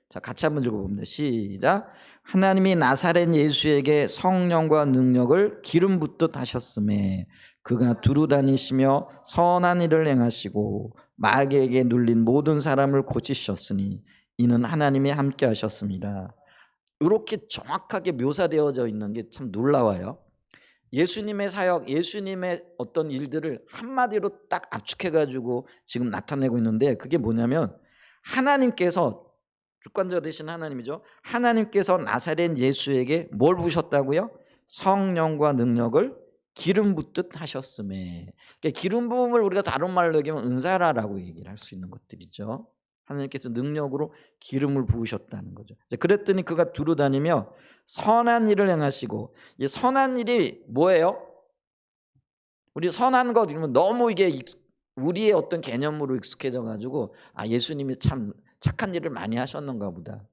자, 같이 한번 읽어봅니다. 시작. 하나님이 나사렛 예수에게 성령과 능력을 기름 붓듯 하셨음에 그가 두루 다니시며 선한 일을 행하시고 마귀에게 눌린 모든 사람을 고치셨으니 이는 하나님이 함께 하셨습니다. 이렇게 정확하게 묘사되어져 있는 게 참 놀라워요. 예수님의 사역, 예수님의 어떤 일들을 한마디로 딱 압축해가지고 지금 나타내고 있는데 그게 뭐냐면 하나님께서 주권자 되신 하나님이죠. 하나님께서 나사렛 예수에게 뭘 부으셨다고요? 성령과 능력을 기름 붓듯 하셨음에. 그러니까 기름 부음을 우리가 다른 말로 얘기하면 은사라라고 얘기를 할 수 있는 것들이죠. 하나님께서 능력으로 기름을 부으셨다는 거죠. 그랬더니 그가 두루 다니며 선한 일을 행하시고, 이 선한 일이 뭐예요? 우리 선한 것 이러면 너무 이게 우리의 어떤 개념으로 익숙해져 가지고 아 예수님이 참 착한 일을 많이 하셨는가 보다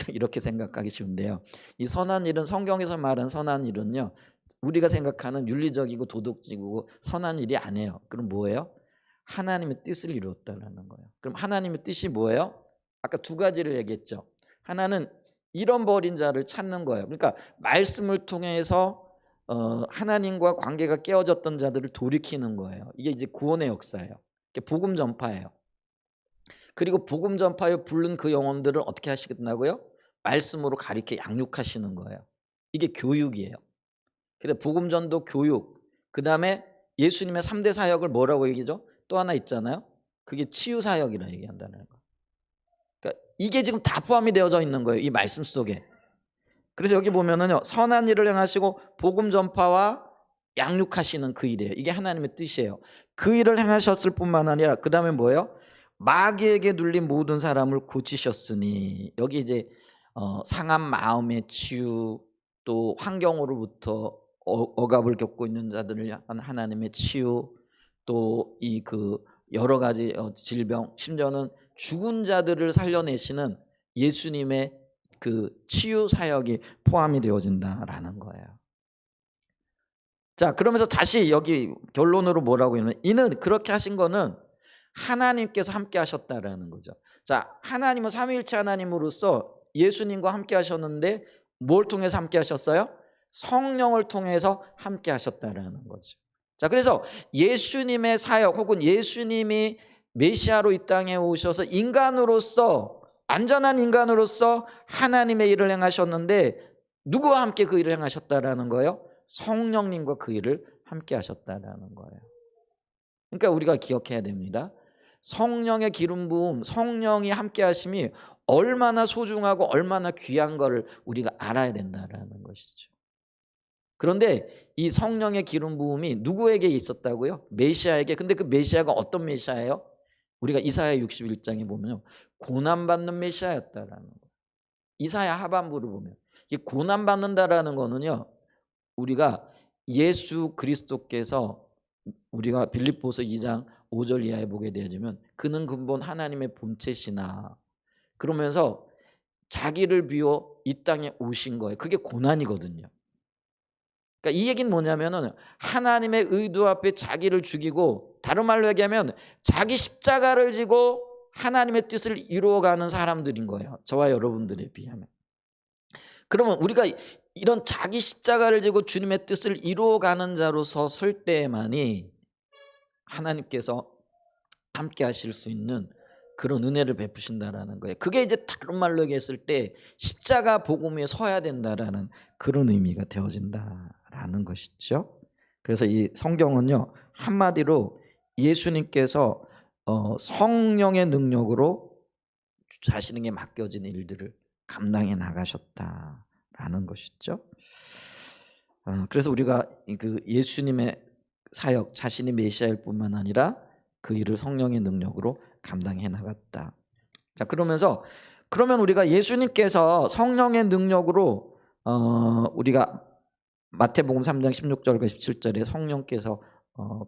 이렇게 생각하기 쉬운데요. 이 선한 일은 성경에서 말한 선한 일은요. 우리가 생각하는 윤리적이고 도덕적이고 선한 일이 아니에요. 그럼 뭐예요? 하나님의 뜻을 이루었다라는 거예요. 그럼 하나님의 뜻이 뭐예요? 아까 두 가지를 얘기했죠. 하나는 잃어버린 자를 찾는 거예요. 그러니까 말씀을 통해서 하나님과 관계가 깨어졌던 자들을 돌이키는 거예요. 이게 이제 구원의 역사예요. 복음 전파예요. 그리고 복음 전파에 부른 그 영혼들을 어떻게 하시겠다고요? 말씀으로 가르쳐 양육하시는 거예요. 이게 교육이에요. 근데 복음 전도 교육, 그다음에 예수님의 3대 사역을 뭐라고 얘기죠? 또 하나 있잖아요. 그게 치유 사역이라 얘기한다는 거. 그러니까 이게 지금 다 포함이 되어져 있는 거예요. 이 말씀 속에. 그래서 여기 보면은요. 선한 일을 행하시고 복음 전파와 양육하시는 그 일이에요. 이게 하나님의 뜻이에요. 그 일을 행하셨을 뿐만 아니라 그다음에 뭐예요? 마귀에게 눌린 모든 사람을 고치셨으니 여기 이제 상한 마음의 치유 또 환경으로부터 억압을 겪고 있는 자들을 향한 하나님의 치유 또 이 그 여러 가지 질병 심지어는 죽은 자들을 살려내시는 예수님의 그 치유 사역이 포함이 되어진다라는 거예요. 자, 그러면서 다시 여기 결론으로 뭐라고 하냐면 이는 그렇게 하신 거는 하나님께서 함께 하셨다라는 거죠. 자, 하나님은 삼위일체 하나님으로서 예수님과 함께 하셨는데 뭘 통해서 함께 하셨어요? 성령을 통해서 함께 하셨다라는 거죠. 자, 그래서 예수님의 사역 혹은 예수님이 메시아로 이 땅에 오셔서 인간으로서 완전한 인간으로서 하나님의 일을 행하셨는데 누구와 함께 그 일을 행하셨다라는 거예요? 성령님과 그 일을 함께 하셨다라는 거예요. 그러니까 우리가 기억해야 됩니다. 성령의 기름 부음, 성령이 함께 하심이 얼마나 소중하고 얼마나 귀한 것을 우리가 알아야 된다라는 것이죠. 그런데 이 성령의 기름 부음이 누구에게 있었다고요? 메시아에게. 근데 그 메시아가 어떤 메시아예요? 우리가 이사야 61장에 보면요. 고난받는 메시아였다라는 거예요. 이사야 하반부를 보면 이 고난받는다라는 거는요. 우리가 예수 그리스도께서 우리가 빌립보서 2장 5절 이하에 보게 되어지면 그는 근본 하나님의 본체시나 그러면서 자기를 비워 이 땅에 오신 거예요. 그게 고난이거든요. 그러니까 이 얘기는 뭐냐면은 하나님의 의도 앞에 자기를 죽이고 다른 말로 얘기하면 자기 십자가를 지고 하나님의 뜻을 이루어가는 사람들인 거예요. 저와 여러분들에 비하면. 그러면 우리가 이런 자기 십자가를 지고 주님의 뜻을 이루어가는 자로서 설 때만이 하나님께서 함께 하실 수 있는 그런 은혜를 베푸신다라는 거예요. 그게 이제 다른 말로 얘기했을 때 십자가 복음 위에 서야 된다라는 그런 의미가 되어진다라는 것이죠. 그래서 이 성경은요 한마디로 예수님께서 성령의 능력으로 자신에게 맡겨진 일들을 감당해 나가셨다라는 것이죠. 그래서 우리가 그 예수님의 사역 자신이 메시아일 뿐만 아니라 그 일을 성령의 능력으로 감당해 나갔다. 자 그러면 우리가 예수님께서 성령의 능력으로 우리가 마태복음 3장 16절과 17절에 성령께서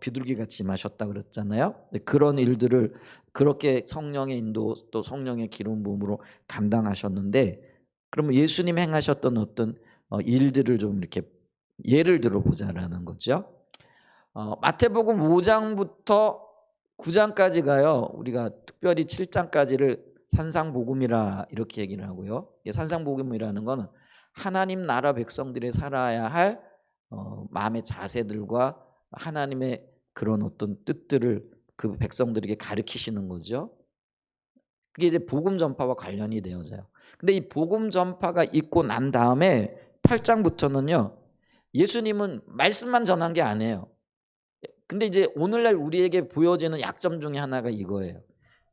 비둘기같이 임하셨다 그랬잖아요. 그런 일들을 그렇게 성령의 인도 또 성령의 기름 부음으로 감당하셨는데 그러면 예수님 행하셨던 어떤 일들을 좀 이렇게 예를 들어보자라는 거죠. 마태복음 5장부터 9장까지 가요. 우리가 특별히 7장까지를 산상복음이라 이렇게 얘기를 하고요. 산상복음이라는 건 하나님 나라 백성들이 살아야 할 마음의 자세들과 하나님의 그런 어떤 뜻들을 그 백성들에게 가르치시는 거죠. 그게 이제 복음 전파와 관련이 되어져요. 근데 이 복음 전파가 있고 난 다음에 8장부터는요. 예수님은 말씀만 전한 게 아니에요. 근데 이제 오늘날 우리에게 보여지는 약점 중에 하나가 이거예요.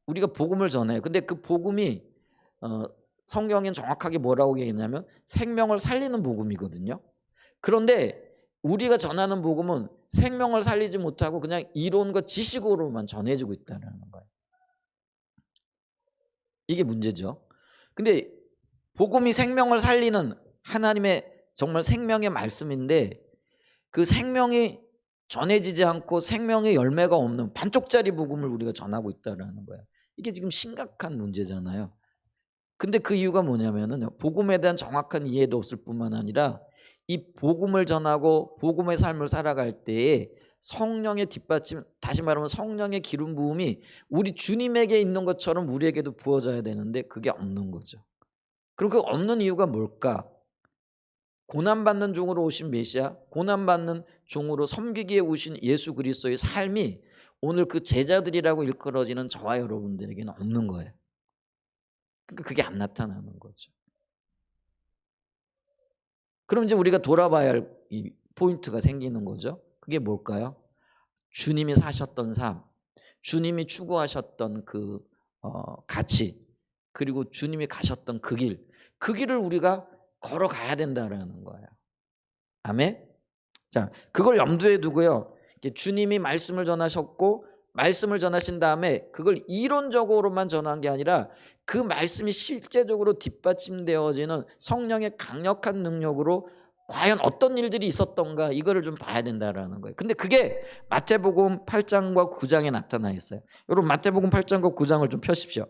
우리가 복음을 전해요. 근데 그 복음이 성경엔 정확하게 뭐라고 얘기했냐면 생명을 살리는 복음이거든요. 그런데 우리가 전하는 복음은 생명을 살리지 못하고 그냥 이론과 지식으로만 전해지고 있다는 거예요. 이게 문제죠. 근데 복음이 생명을 살리는 하나님의 정말 생명의 말씀인데 그 생명이 전해지지 않고 생명의 열매가 없는 반쪽짜리 복음을 우리가 전하고 있다는 거예요. 이게 지금 심각한 문제잖아요. 근데 그 이유가 뭐냐면은 복음에 대한 정확한 이해도 없을 뿐만 아니라 이 복음을 전하고 복음의 삶을 살아갈 때에 성령의 뒷받침, 다시 말하면 성령의 기름 부음이 우리 주님에게 있는 것처럼 우리에게도 부어져야 되는데 그게 없는 거죠. 그럼 그 없는 이유가 뭘까? 고난받는 종으로 오신 메시아, 고난받는 종으로 섬기기에 오신 예수 그리스도의 삶이 오늘 그 제자들이라고 일컬어지는 저와 여러분들에게는 없는 거예요. 그러니까 그게 안 나타나는 거죠. 그럼 이제 우리가 돌아봐야 할 이 포인트가 생기는 거죠. 그게 뭘까요? 주님이 사셨던 삶, 주님이 추구하셨던 그 가치, 그리고 주님이 가셨던 그 길을 우리가 걸어가야 된다라는 거예요. 아멘. 자, 그걸 염두에 두고요. 주님이 말씀을 전하셨고 말씀을 전하신 다음에 그걸 이론적으로만 전한 게 아니라 그 말씀이 실제적으로 뒷받침되어지는 성령의 강력한 능력으로 과연 어떤 일들이 있었던가 이거를 좀 봐야 된다라는 거예요. 근데 그게 마태복음 8장과 9장에 나타나 있어요. 여러분 마태복음 8장과 9장을 좀 펴십시오.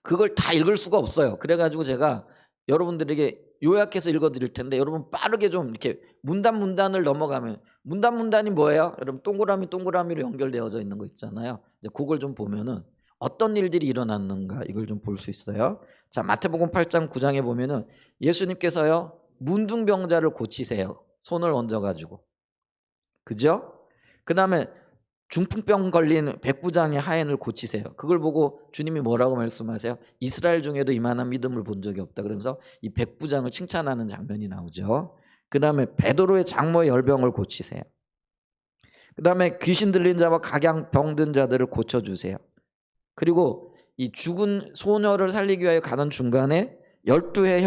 그걸 다 읽을 수가 없어요. 그래가지고 제가 여러분들에게 요약해서 읽어드릴 텐데 여러분 빠르게 좀 이렇게 문단을 넘어가면 문단이 뭐예요? 여러분 동그라미로 연결되어져 있는 거 있잖아요. 이제 그걸 좀 보면은 어떤 일들이 일어났는가 이걸 좀 볼 수 있어요. 자, 마태복음 8장 9장에 보면은 예수님께서요 문둥병자를 고치세요. 손을 얹어가지고, 그죠? 그 다음에 중풍병 걸린 백부장의 하인을 고치세요. 그걸 보고 주님이 뭐라고 말씀하세요? 이스라엘 중에도 이만한 믿음을 본 적이 없다. 그러면서 이 백부장을 칭찬하는 장면이 나오죠. 그 다음에 베드로의 장모의 열병을 고치세요. 그 다음에 귀신 들린 자와 각양 병든 자들을 고쳐주세요. 그리고 이 죽은 소녀를 살리기 위하여 가는 중간에 12해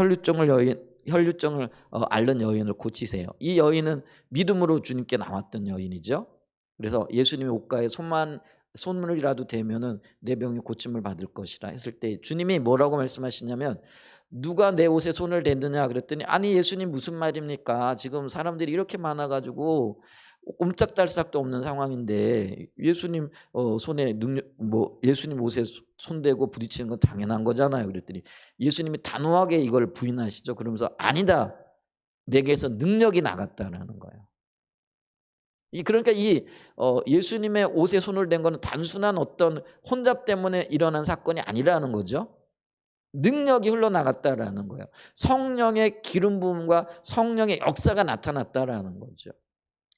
혈류증을 앓는 여인을 고치세요. 이 여인은 믿음으로 주님께 나왔던 여인이죠. 그래서 예수님의 옷가에 손물이라도 대면은 내 병이 고침을 받을 것이라 했을 때 주님이 뭐라고 말씀하시냐면 누가 내 옷에 손을 댔느냐 그랬더니 아니 예수님 무슨 말입니까? 지금 사람들이 이렇게 많아가지고 옴짝달싹도 없는 상황인데 예수님 손에 능력 예수님 옷에 손대고 부딪히는 건 당연한 거잖아요. 그랬더니 예수님이 단호하게 이걸 부인하시죠. 그러면서 아니다. 내게서 능력이 나갔다라는 거예요. 그러니까 예수님의 옷에 손을 댄 거는 단순한 어떤 혼잡 때문에 일어난 사건이 아니라는 거죠. 능력이 흘러나갔다라는 거예요. 성령의 기름 부음과 성령의 역사가 나타났다라는 거죠.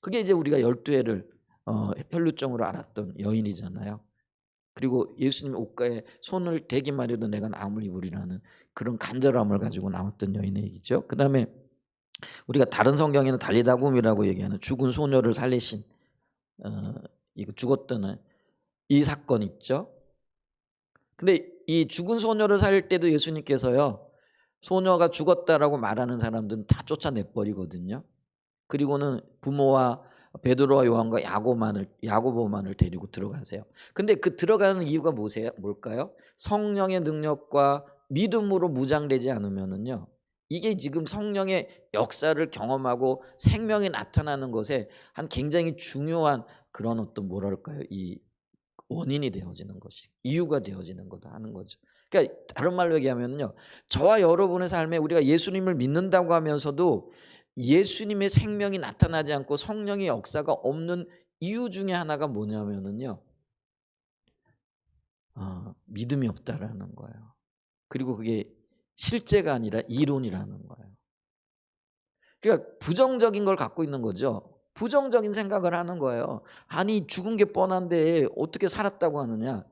그게 이제 우리가 12회를 혈루증으로 알았던 여인이잖아요. 그리고 예수님 옷가에 손을 대기만 해도 내가 나음을 입으리라는 그런 간절함을 가지고 나왔던 여인의 얘기죠. 그다음에 우리가 다른 성경에는 달리다굼이라고 얘기하는 죽은 소녀를 살리신 이거 죽었던 이 사건 있죠. 근데 이 죽은 소녀를 살릴 때도 예수님께서요, 소녀가 죽었다라고 말하는 사람들은 다 쫓아내버리거든요. 그리고는 부모와 베드로와 요한과 야고보만을 데리고 들어가세요. 근데 그 들어가는 이유가 뭘까요? 성령의 능력과 믿음으로 무장되지 않으면은요, 이게 지금 성령의 역사를 경험하고 생명이 나타나는 것에 한 굉장히 중요한 그런 어떤 뭐랄까요, 이 원인이 되어지는 것이, 이유가 되어지는 거다 하는 거죠. 그러니까 다른 말로 얘기하면요, 저와 여러분의 삶에 우리가 예수님을 믿는다고 하면서도 예수님의 생명이 나타나지 않고 성령의 역사가 없는 이유 중에 하나가 뭐냐면은요, 믿음이 없다라는 거예요. 그리고 그게 실제가 아니라 이론이라는 거예요. 그러니까 부정적인 걸 갖고 있는 거죠. 부정적인 생각을 하는 거예요. 아니 죽은 게 뻔한데 어떻게 살았다고 하느냐.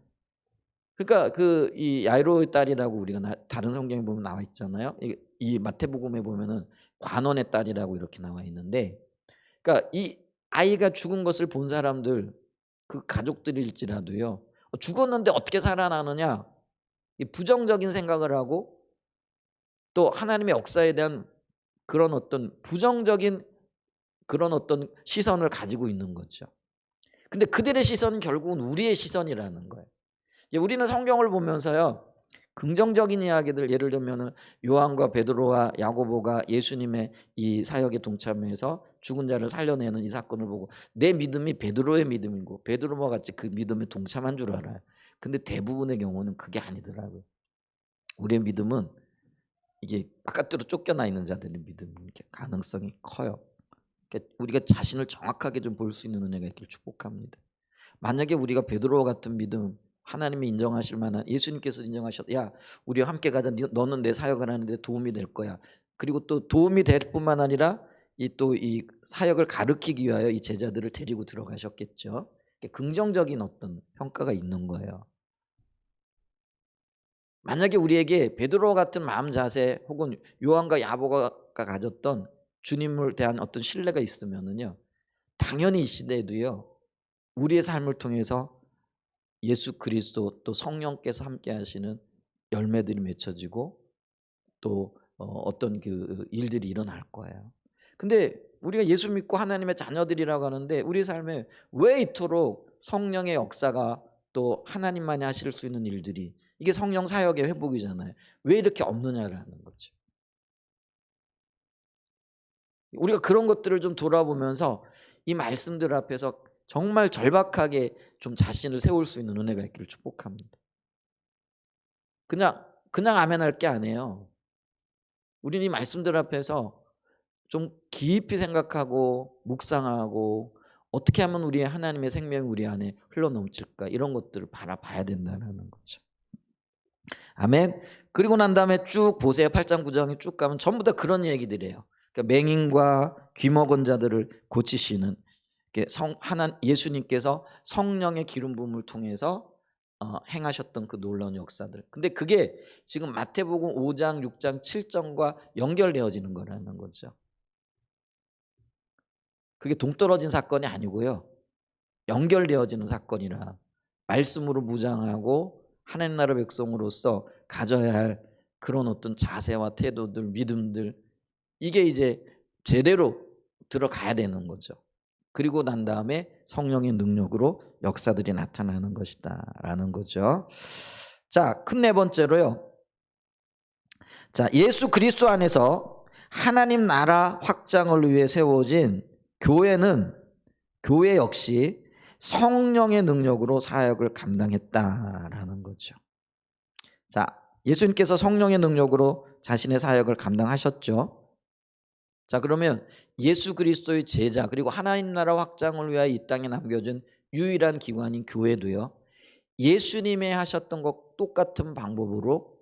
그러니까 이 야이로의 딸이라고 우리가 다른 성경에 보면 나와 있잖아요. 이 마태복음에 보면은 관원의 딸이라고 이렇게 나와 있는데, 그러니까 이 아이가 죽은 것을 본 사람들, 그 가족들일지라도요, 죽었는데 어떻게 살아나느냐, 이 부정적인 생각을 하고 또 하나님의 역사에 대한 그런 어떤 부정적인 그런 어떤 시선을 가지고 있는 거죠. 근데 그들의 시선은 결국은 우리의 시선이라는 거예요. 우리는 성경을 보면서요, 긍정적인 이야기들, 예를 들면 요한과 베드로와 야고보가 예수님의 이 사역에 동참해서 죽은 자를 살려내는 이 사건을 보고 내 믿음이 베드로의 믿음이고 베드로와 같이 그 믿음에 동참한 줄 알아요. 근데 대부분의 경우는 그게 아니더라고요. 우리의 믿음은 이게 바깥으로 쫓겨나 있는 자들의 믿음 가능성이 커요. 그러니까 우리가 자신을 정확하게 좀 볼 수 있는 은혜가 있기를 축복합니다. 만약에 우리가 베드로와 같은 믿음, 하나님이 인정하실 만한, 예수님께서 인정하셨다, 야 우리와 함께 가자, 너는 내 사역을 하는데 도움이 될 거야. 그리고 또 도움이 될 뿐만 아니라 이 사역을 가르치기 위하여 이 제자들을 데리고 들어가셨겠죠. 긍정적인 어떤 평가가 있는 거예요. 만약에 우리에게 베드로와 같은 마음 자세 혹은 요한과 야고보가 가졌던 주님을 대한 어떤 신뢰가 있으면은요, 당연히 이 시대에도요, 우리의 삶을 통해서 예수 그리스도 또 성령께서 함께 하시는 열매들이 맺혀지고 또 어떤 그 일들이 일어날 거예요. 근데 우리가 예수 믿고 하나님의 자녀들이라고 하는데 우리 삶에 왜 이토록 성령의 역사가 또 하나님만이 하실 수 있는 일들이, 이게 성령 사역의 회복이잖아요. 왜 이렇게 없느냐라는 거죠. 우리가 그런 것들을 좀 돌아보면서 이 말씀들 앞에서 정말 절박하게 좀 자신을 세울 수 있는 은혜가 있기를 축복합니다. 그냥 아멘할 게 아니에요. 우리는 이 말씀들 앞에서 좀 깊이 생각하고 묵상하고 어떻게 하면 우리의 하나님의 생명이 우리 안에 흘러넘칠까, 이런 것들을 바라봐야 된다는 거죠. 아멘. 그리고 난 다음에 쭉 보세요. 8장 9장에 쭉 가면 전부 다 그런 얘기들이에요. 그러니까 맹인과 귀먹은 자들을 고치시는 예수님께서 성령의 기름 부음을 통해서 행하셨던 그 놀라운 역사들. 근데 그게 지금 마태복음 5장, 6장, 7장과 연결되어지는 거라는 거죠. 그게 동떨어진 사건이 아니고요, 연결되어지는 사건이라 말씀으로 무장하고 하나님 나라 백성으로서 가져야 할 그런 어떤 자세와 태도들, 믿음들, 이게 이제 제대로 들어가야 되는 거죠. 그리고 난 다음에 성령의 능력으로 역사들이 나타나는 것이다 라는 거죠. 자, 큰 네 번째로요, 자, 예수 그리스도 안에서 하나님 나라 확장을 위해 세워진 교회는 교회 역시 성령의 능력으로 사역을 감당했다라는 거죠. 자, 예수님께서 성령의 능력으로 자신의 사역을 감당하셨죠. 자, 그러면 예수 그리스도의 제자 그리고 하나님 나라 확장을 위하여 이 땅에 남겨진 유일한 기관인 교회도요, 예수님의 하셨던 것 똑같은 방법으로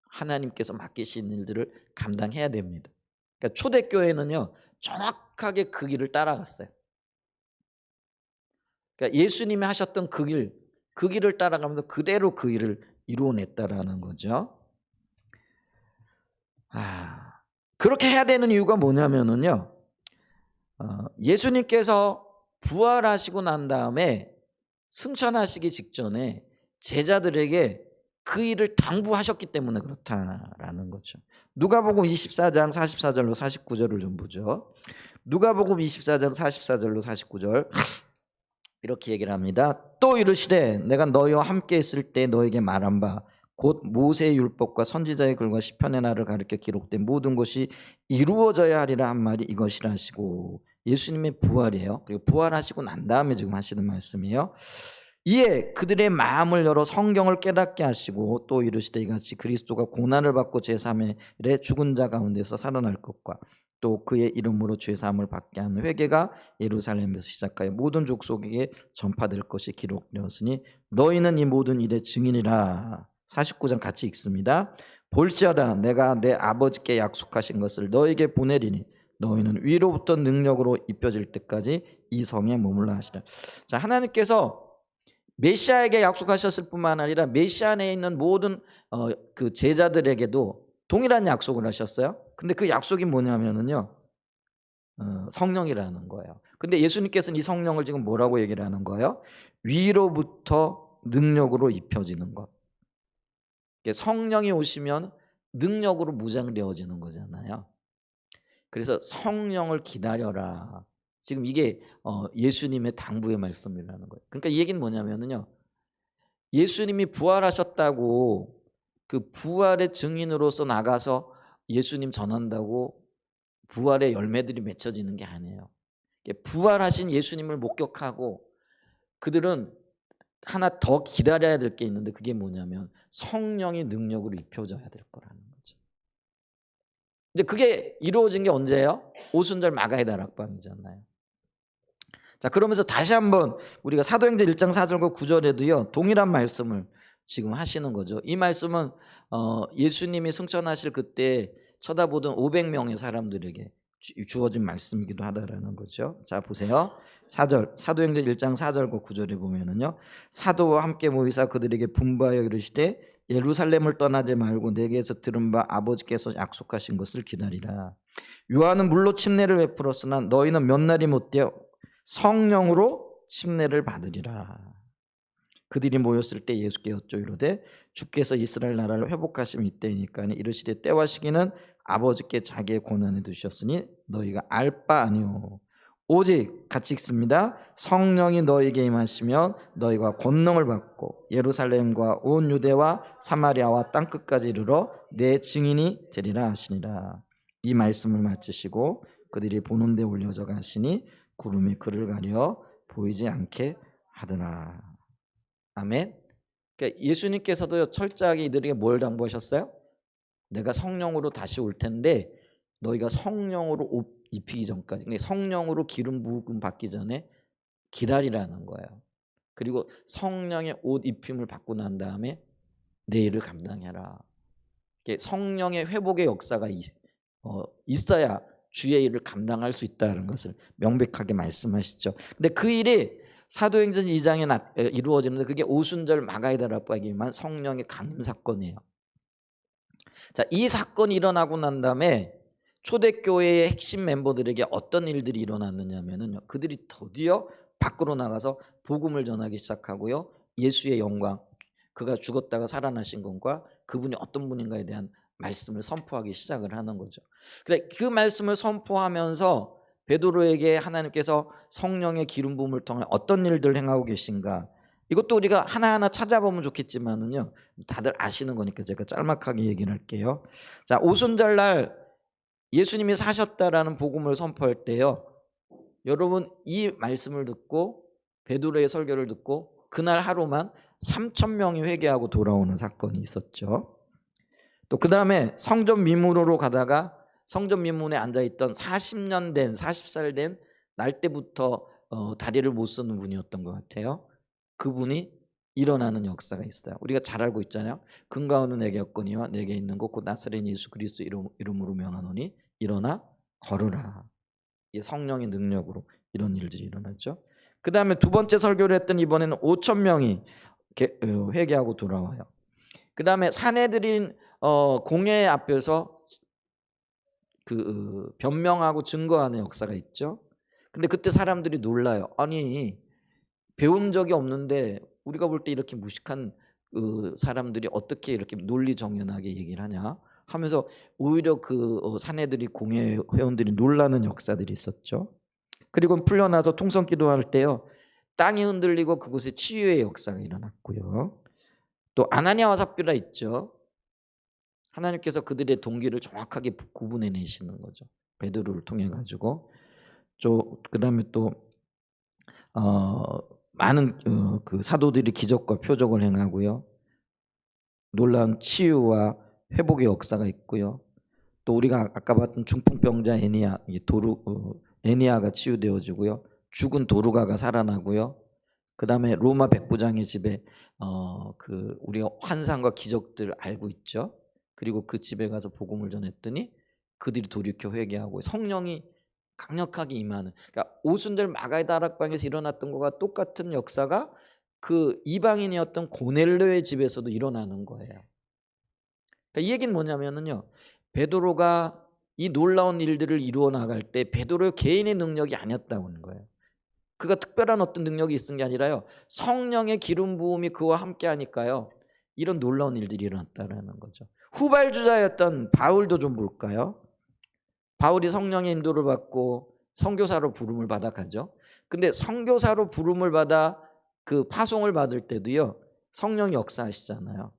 하나님께서 맡기신 일들을 감당해야 됩니다. 그러니까 초대교회는요 정확하게 그 길을 따라갔어요. 그러니까 예수님이 하셨던 그 길을 따라가면서 그대로 그 일을 이루어냈다라는 거죠. 그렇게 해야 되는 이유가 뭐냐면은요, 예수님께서 부활하시고 난 다음에 승천하시기 직전에 제자들에게 그 일을 당부하셨기 때문에 그렇다라는 거죠. 누가복음 24장 44절로 49절을 좀 보죠. 누가복음 24장 44절로 49절 이렇게 얘기를 합니다. 또 이르시되 내가 너희와 함께 있을 때 너에게 말한 바 곧 모세의 율법과 선지자의 글과 시편의 날을 가리켜 기록된 모든 것이 이루어져야 하리라 한 말이 이것이라 하시고, 예수님의 부활이에요. 그리고 부활하시고 난 다음에 지금 하시는 말씀이에요. 이에 그들의 마음을 열어 성경을 깨닫게 하시고 또 이르시되 이같이 그리스도가 고난을 받고 제3일에 죽은 자 가운데서 살아날 것과 또 그의 이름으로 죄사함을 받게 하는 회개가 예루살렘에서 시작하여 모든 족속에게 전파될 것이 기록되었으니 너희는 이 모든 일의 증인이라. 49장 같이 읽습니다. 볼지어다 내가 내 아버지께 약속하신 것을 너희에게 보내리니 너희는 위로부터 능력으로 입혀질 때까지 이 성에 머물라 하시라. 자, 하나님께서 메시아에게 약속하셨을 뿐만 아니라 메시아 안에 있는 모든 그 제자들에게도 동일한 약속을 하셨어요. 근데 그 약속이 뭐냐면은요, 성령이라는 거예요. 근데 예수님께서는 이 성령을 지금 뭐라고 얘기를 하는 거예요? 위로부터 능력으로 입혀지는 것. 성령이 오시면 능력으로 무장되어지는 거잖아요. 그래서 성령을 기다려라. 지금 이게 예수님의 당부의 말씀이라는 거예요. 그러니까 이 얘기는 뭐냐면요, 예수님이 부활하셨다고 그 부활의 증인으로서 나가서 예수님 전한다고 부활의 열매들이 맺혀지는 게 아니에요. 부활하신 예수님을 목격하고 그들은 하나 더 기다려야 될 게 있는데, 그게 뭐냐면 성령의 능력으로 입혀져야 될 거라는 거죠. 근데 그게 이루어진 게 언제예요? 오순절 마가의 다락방이잖아요. 자, 그러면서 다시 한번 우리가 사도행전 1장 4절과 9절에도요 동일한 말씀을 지금 하시는 거죠. 이 말씀은 예수님이 승천하실 그때 쳐다보던 500명의 사람들에게 주어진 말씀이기도 하다라는 거죠. 자, 보세요. 4절 사도행전 1장 4절과 9절에 보면은요, 사도와 함께 모이사 그들에게 분부하여 이르시되 예루살렘을 떠나지 말고 내게서 들은 바 아버지께서 약속하신 것을 기다리라. 요한은 물로 침례를 베풀었으나 너희는 몇 날이 못되어 성령으로 침례를 받으리라. 그들이 모였을 때 예수께 여쭈어 이르되 주께서 이스라엘 나라를 회복하심이 이때이니까 이르시되 때와 시기는 아버지께 자기의 권한에 두셨으니 너희가 알 바 아니오. 오직 같이 읽습니다. 성령이 너희에게 임하시면 너희가 권능을 받고 예루살렘과 온 유대와 사마리아와 땅끝까지 이르러 내 증인이 되리라 하시니라. 이 말씀을 마치시고 그들이 보는 데 올려져 가시니 구름이 그를 가려 보이지 않게 하더라. 아멘. 그러니까 예수님께서도 철저하게 이들에게 뭘 당부하셨어요? 내가 성령으로 다시 올 텐데 너희가 성령으로 옷 입히기 전까지, 성령으로 기름 부음 받기 전에 기다리라는 거예요. 그리고 성령의 옷 입힘을 받고 난 다음에 내 일을 감당해라. 성령의 회복의 역사가 있어야 주의 일을 감당할 수 있다는 것을 명백하게 말씀하시죠. 근데 그 일이 사도행전 2장에 이루어지는데 그게 오순절 마가의 다락방이지만 성령의 강림 사건이에요. 자, 이 사건이 일어나고 난 다음에 초대교회의 핵심 멤버들에게 어떤 일들이 일어났느냐면요, 그들이 드디어 밖으로 나가서 복음을 전하기 시작하고요, 예수의 영광, 그가 죽었다가 살아나신 것과 그분이 어떤 분인가에 대한 말씀을 선포하기 시작을 하는 거죠. 그래, 그 말씀을 선포하면서 베드로에게 하나님께서 성령의 기름 부음을 통해 어떤 일들을 행하고 계신가, 이것도 우리가 하나하나 찾아보면 좋겠지만은요, 다들 아시는 거니까 제가 짤막하게 얘기를 할게요. 자, 오순절날 예수님이 사셨다라는 복음을 선포할 때요, 여러분 이 말씀을 듣고 베드로의 설교를 듣고 그날 하루만 3,000명이 회개하고 돌아오는 사건이 있었죠. 또 그 다음에 성전 미문으로 가다가 성전 미문에 앉아있던 40살 된 날 때부터 다리를 못 쓰는 분이었던 것 같아요. 그분이 일어나는 역사가 있어요. 우리가 잘 알고 있잖아요. 근거 없는 내게 없거니와 내게 있는 것 곧 나사렛 예수 그리스도 이름으로 명하노니 일어나 걸으라. 이 성령의 능력으로 이런 일들이 일어났죠. 그 다음에 두 번째 설교를 했던 이번에는 5,000명이 회개하고 돌아와요. 그 다음에 사내들인 공회 앞에서 그 변명하고 증거하는 역사가 있죠. 근데 그때 사람들이 놀라요. 아니 배운 적이 없는데 우리가 볼 때 이렇게 무식한 사람들이 어떻게 이렇게 논리정연하게 얘기를 하냐 하면서 오히려 그 사내들이 공회 회원들이 놀라는 역사들이 있었죠. 그리고 풀려나서 통성 기도할 때요 땅이 흔들리고 그곳에 치유의 역사가 일어났고요. 또 아나니아와 삽비라 있죠. 하나님께서 그들의 동기를 정확하게 구분해 내시는 거죠. 베드로를 통해 가지고. 그다음에 또 많은 그 사도들이 기적과 표적을 행하고요. 놀라운 치유와 회복의 역사가 있고요. 또 우리가 아까 봤던 중풍병자 애니아가 치유되어지고요. 죽은 도루가가 살아나고요. 그다음에 로마 백부장의 집에 그 우리가 환상과 기적들을 알고 있죠. 그리고 그 집에 가서 복음을 전했더니 그들이 돌이켜 회개하고 성령이 강력하게 임하는, 그러니까 오순절 마가의 다락방에서 일어났던 것과 똑같은 역사가 그 이방인이었던 고넬료의 집에서도 일어나는 거예요. 그러니까 이 얘기는 뭐냐면요, 베드로가 이 놀라운 일들을 이루어 나갈 때 베드로의 개인의 능력이 아니었다고 하는 거예요. 그가 특별한 어떤 능력이 있은 게 아니라요, 성령의 기름 부음이 그와 함께 하니까요 이런 놀라운 일들이 일어났다는 거죠. 후발주자였던 바울도 좀 볼까요? 바울이 성령의 인도를 받고 선교사로 부름을 받아 가죠. 근데 선교사로 부름을 받아 그 파송을 받을 때도요 성령이 역사하시잖아요.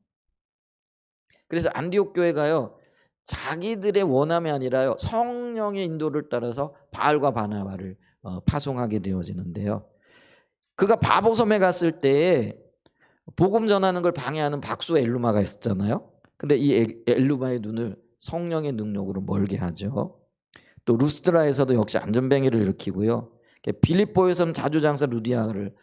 그래서 안디옥 교회가요 자기들의 원함이 아니라요 성령의 인도를 따라서 바울과 바나바를 파송하게 되어지는데요. 그가 바보섬에 갔을 때에 복음 전하는 걸 방해하는 박수 엘루마가 있었잖아요. 근데 이 엘루마의 눈을 성령의 능력으로 멀게 하죠. 또 루스드라에서도 역시 안전뱅이를 일으키고요. 빌립보에서는 자주장사 루디아를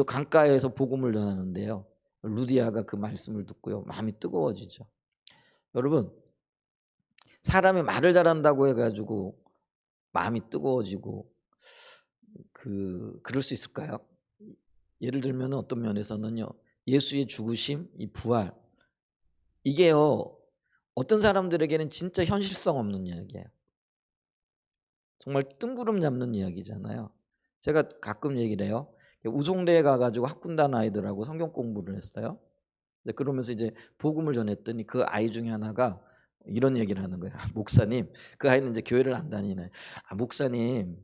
강가에서 복음을 전하는데요. 루디아가 그 말씀을 듣고요 마음이 뜨거워지죠. 여러분 사람이 말을 잘한다고 해가지고 마음이 뜨거워지고 그럴 수 있을까요? 예를 들면 어떤 면에서는요 예수의 죽으심, 이 부활 이게요 어떤 사람들에게는 진짜 현실성 없는 이야기예요. 정말 뜬구름 잡는 이야기잖아요. 제가 가끔 얘기를 해요. 우송대에 가가지고 학군단 아이들하고 성경 공부를 했어요. 그러면서 이제 복음을 전했더니 그 아이 중에 하나가 이런 얘기를 하는 거예요. 목사님, 그 아이는 이제 교회를 안 다니네. 목사님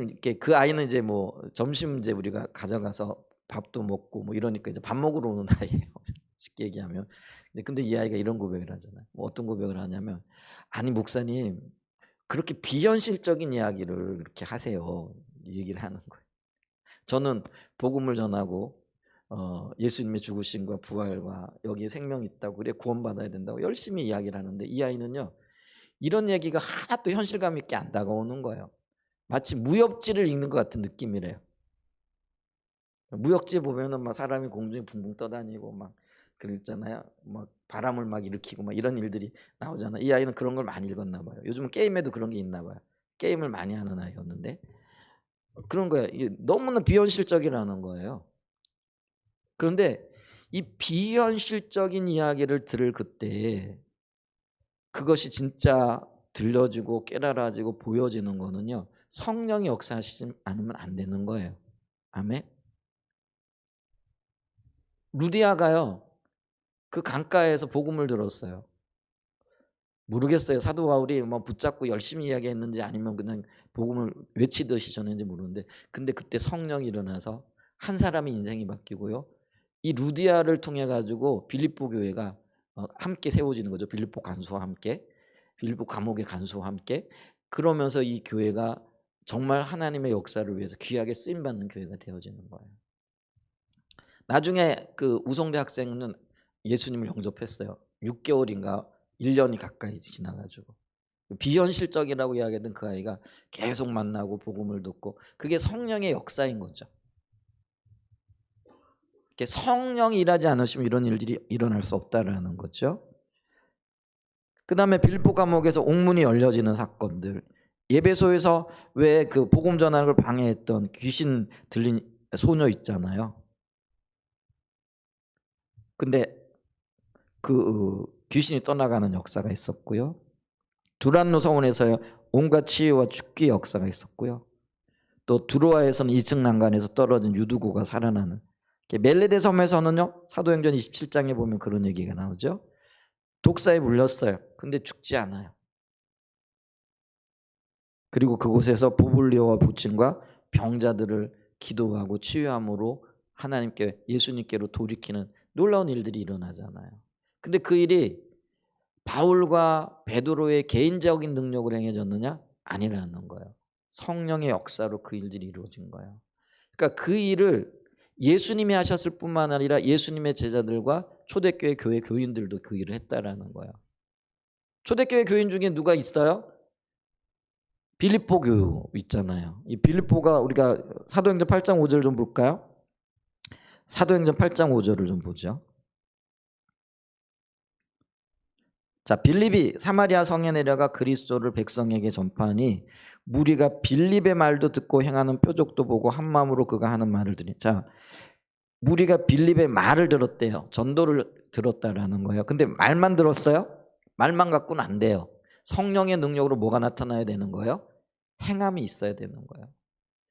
이렇게 그 아이는 이제 뭐 점심 이제 우리가 가져가서 밥도 먹고 뭐 이러니까 이제 밥 먹으러 오는 아이예요. 쉽게 얘기하면. 근데 이 아이가 이런 고백을 하잖아요. 뭐 어떤 고백을 하냐면, 아니 목사님 그렇게 비현실적인 이야기를 이렇게 하세요. 얘기를 하는 거예요. 저는 복음을 전하고 예수님의 죽으심과 부활과 여기에 생명이 있다고 그래 구원받아야 된다고 열심히 이야기를 하는데 이 아이는요 이런 얘기가 하나도 현실감 있게 안 다가오는 거예요. 마치 무협지를 읽는 것 같은 느낌이래요. 무협지 보면은 막 사람이 공중에 붕붕 떠다니고 막 그랬잖아요. 막 바람을 막 일으키고 막 이런 일들이 나오잖아요. 이 아이는 그런 걸 많이 읽었나 봐요. 요즘은 게임에도 그런 게 있나 봐요. 게임을 많이 하는 아이였는데 그런 거예요. 이게 너무나 비현실적이라는 거예요. 그런데 이 비현실적인 이야기를 들을 그때 그것이 진짜 들려지고 깨달아지고 보여지는 거는요 성령이 역사하시지 않으면 안 되는 거예요. 아멘. 루디아가요 그 강가에서 복음을 들었어요. 모르겠어요. 사도 바울이 뭐 붙잡고 열심히 이야기했는지 아니면 그냥 복음을 외치듯이 전했는지 모르는데, 근데 그때 성령이 일어나서 한 사람의 인생이 바뀌고요. 이 루디아를 통해 가지고 빌립보 교회가 함께 세워지는 거죠. 빌립보 간수와 함께. 빌립보 감옥의 간수와 함께. 그러면서 이 교회가 정말 하나님의 역사를 위해서 귀하게 쓰임 받는 교회가 되어지는 거예요. 나중에 그 우성대 학생은 예수님을 영접했어요. 6개월인가 1년이 가까이 지나가지고 비현실적이라고 이야기했던 그 아이가 계속 만나고 복음을 듣고, 그게 성령의 역사인 거죠. 성령이 일하지 않으시면 이런 일들이 일어날 수 없다라는 거죠. 그 다음에 빌립보 감옥에서 옥문이 열려지는 사건들, 예배소에서 왜 그 복음 전하는 걸 방해했던 귀신 들린 소녀 있잖아요. 근데 그 귀신이 떠나가는 역사가 있었고요. 두란노 서원에서 온갖 치유와 죽기 역사가 있었고요. 또 두로아에서는 2층 난간에서 떨어진 유두구가 살아나는, 멜레데 섬에서는요, 사도행전 27장에 보면 그런 얘기가 나오죠. 독사에 물렸어요. 근데 죽지 않아요. 그리고 그곳에서 부블리오와 부친과 병자들을 기도하고 치유함으로 하나님께, 예수님께로 돌이키는 놀라운 일들이 일어나잖아요. 근데 그 일이 바울과 베드로의 개인적인 능력으로 행해졌느냐? 아니라는 거예요. 성령의 역사로 그 일들이 이루어진 거예요. 그러니까 그 일을 예수님이 하셨을 뿐만 아니라 예수님의 제자들과 초대교회 교회 교인들도 그 일을 했다라는 거예요. 초대교회 교인 중에 누가 있어요? 빌립보 교회 있잖아요. 이 빌립보가, 우리가 사도행전 8장 5절 좀 볼까요? 사도행전 8장 5절을 좀 보죠. 자, 빌립이 사마리아 성에 내려가 그리스도를 백성에게 전파하니 무리가 빌립의 말도 듣고 행하는 표적도 보고 한 마음으로 그가 하는 말을 들으니. 자, 무리가 빌립의 말을 들었대요. 전도를 들었다라는 거예요. 근데 말만 들었어요? 말만 갖고는 안 돼요. 성령의 능력으로 뭐가 나타나야 되는 거예요? 행함이 있어야 되는 거예요.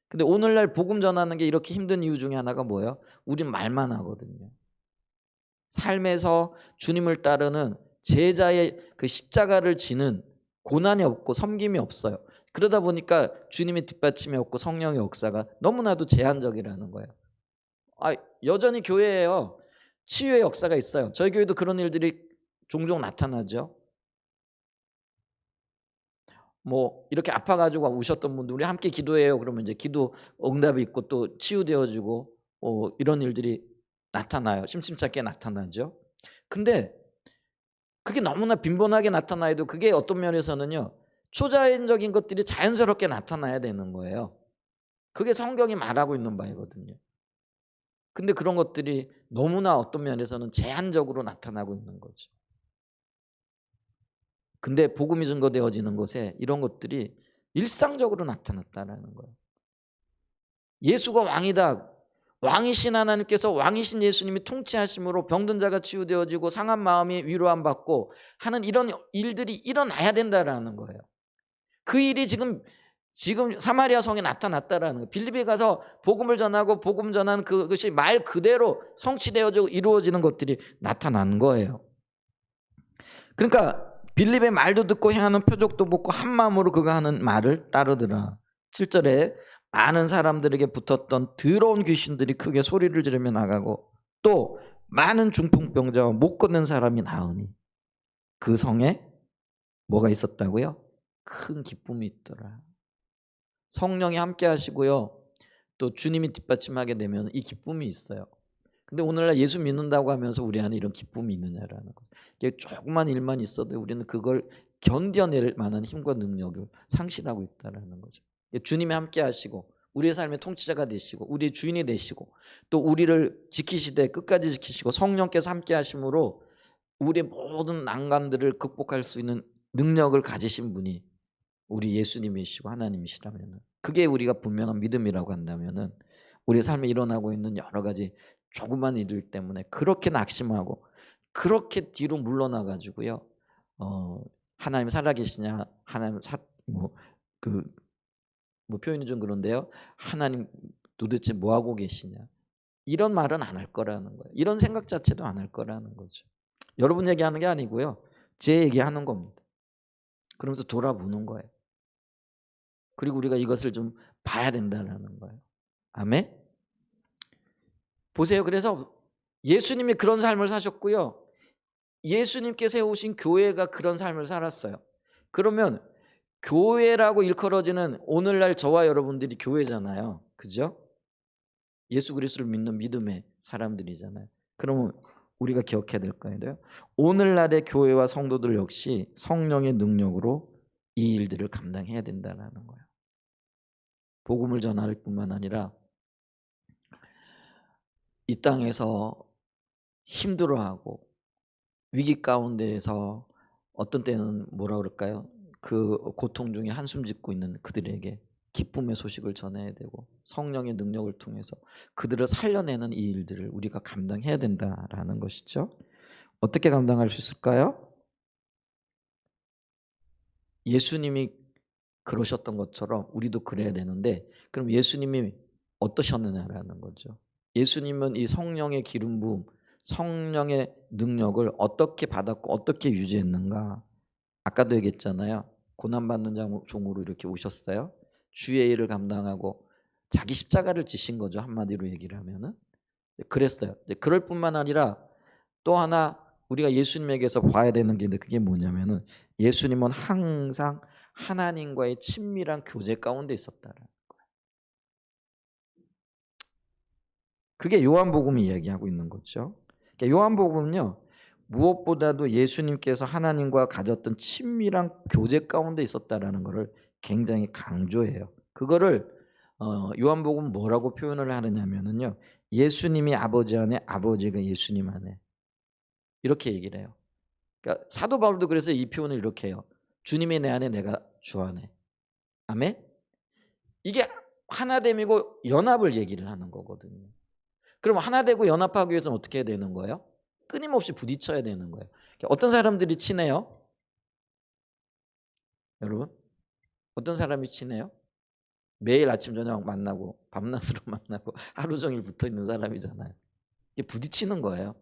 근데 오늘날 복음 전하는 게 이렇게 힘든 이유 중에 하나가 뭐예요? 우린 말만 하거든요. 삶에서 주님을 따르는 제자의 그 십자가를 지는 고난이 없고 섬김이 없어요. 그러다 보니까 주님의 뒷받침이 없고 성령의 역사가 너무나도 제한적이라는 거예요. 여전히 교회에요, 치유의 역사가 있어요. 저희 교회도 그런 일들이 종종 나타나죠. 뭐 이렇게 아파가지고 오셨던 분들, 우리 함께 기도해요. 그러면 이제 기도 응답이 있고 또 치유되어지고 이런 일들이 나타나요. 심심찮게 나타나죠. 근데 그게 너무나 빈번하게 나타나도 그게 어떤 면에서는요, 초자연적인 것들이 자연스럽게 나타나야 되는 거예요. 그게 성경이 말하고 있는 바이거든요. 근데 그런 것들이 너무나 어떤 면에서는 제한적으로 나타나고 있는 거죠. 근데 복음이 증거되어지는 곳에 이런 것들이 일상적으로 나타났다는 거예요. 예수가 왕이다, 왕이신 하나님께서, 왕이신 예수님이 통치하심으로 병든 자가 치유되어지고 상한 마음이 위로함 받고 하는 이런 일들이 일어나야 된다라는 거예요. 그 일이 지금 사마리아 성에 나타났다라는 거예요. 빌립에 가서 복음을 전하고 복음 전하는 그것이 말 그대로 성취되어지고 이루어지는 것들이 나타난 거예요. 그러니까 빌립의 말도 듣고 행하는 표적도 보고 한 마음으로 그가 하는 말을 따르더라. 7절에 많은 사람들에게 붙었던 더러운 귀신들이 크게 소리를 지르며 나가고 또 많은 중풍병자와 못 걷는 사람이 나으니 그 성에 뭐가 있었다고요? 큰 기쁨이 있더라. 성령이 함께 하시고요, 또 주님이 뒷받침하게 되면 이 기쁨이 있어요. 근데 오늘날 예수 믿는다고 하면서 우리 안에 이런 기쁨이 있느냐라는 거예요. 조그만 일만 있어도 우리는 그걸 견뎌낼 만한 힘과 능력을 상실하고 있다는 거죠. 주님이 함께 하시고 우리의 삶의 통치자가 되시고 우리의 주인이 되시고 또 우리를 지키시되 끝까지 지키시고 성령께서 함께 하심으로 우리의 모든 난관들을 극복할 수 있는 능력을 가지신 분이 우리 예수님이시고 하나님이시라면, 그게 우리가 분명한 믿음이라고 한다면 우리 삶에 일어나고 있는 여러 가지 조그만 일들 때문에 그렇게 낙심하고 그렇게 뒤로 물러나가지고요, 하나님 살아계시냐, 하나님 표현이 좀 그런데요, 하나님 도대체 뭐 하고 계시냐, 이런 말은 안 할 거라는 거예요. 이런 생각 자체도 안 할 거라는 거죠. 여러분 얘기하는 게 아니고요, 제 얘기하는 겁니다. 그러면서 돌아보는 거예요. 그리고 우리가 이것을 좀 봐야 된다는 거예요. 아멘. 보세요. 그래서 예수님이 그런 삶을 사셨고요, 예수님께 세우신 교회가 그런 삶을 살았어요. 그러면 교회라고 일컬어지는 오늘날 저와 여러분들이 교회잖아요. 그죠? 예수 그리스도를 믿는 믿음의 사람들이잖아요. 그러면 우리가 기억해야 될 거예요. 오늘날의 교회와 성도들 역시 성령의 능력으로 이 일들을 감당해야 된다는 거예요. 복음을 전할 뿐만 아니라 이 땅에서 힘들어하고 위기 가운데에서 어떤 때는 뭐라 그럴까요? 그 고통 중에 한숨 짓고 있는 그들에게 기쁨의 소식을 전해야 되고 성령의 능력을 통해서 그들을 살려내는 이 일들을 우리가 감당해야 된다라는 것이죠. 어떻게 감당할 수 있을까요? 예수님이 그러셨던 것처럼 우리도 그래야 되는데 그럼 예수님이 어떠셨느냐라는 거죠. 예수님은 이 성령의 기름 부음, 성령의 능력을 어떻게 받았고 어떻게 유지했는가. 아까도 얘기했잖아요. 고난받는 종으로 이렇게 오셨어요. 주의 일을 감당하고 자기 십자가를 지신 거죠. 한마디로 얘기를 하면은. 그랬어요. 그럴 뿐만 아니라 또 하나 우리가 예수님에게서 봐야 되는 게 그게 뭐냐면은 예수님은 항상 하나님과의 친밀한 교제 가운데 있었다는 거예요. 그게 요한복음이 이야기하고 있는 거죠. 그러니까 요한복음은요. 무엇보다도 예수님께서 하나님과 가졌던 친밀한 교제 가운데 있었다라는 것을 굉장히 강조해요. 그거를 요한복음 뭐라고 표현을 하느냐면은요. 예수님이 아버지 안에, 아버지가 예수님 안에. 이렇게 얘기를 해요. 그러니까 사도 바울도 그래서 이 표현을 이렇게 해요. 주님이 내 안에, 내가 주 안에. 아멘. 이게 하나됨이고 연합을 얘기를 하는 거거든요. 그럼 하나 되고 연합하기 위해서는 어떻게 해야 되는 거예요? 끊임없이 부딪혀야 되는 거예요. 어떤 사람들이 친해요? 여러분? 어떤 사람이 친해요? 매일 아침 저녁 만나고 밤낮으로 만나고 하루 종일 붙어 있는 사람이잖아요. 이게 부딪히는 거예요.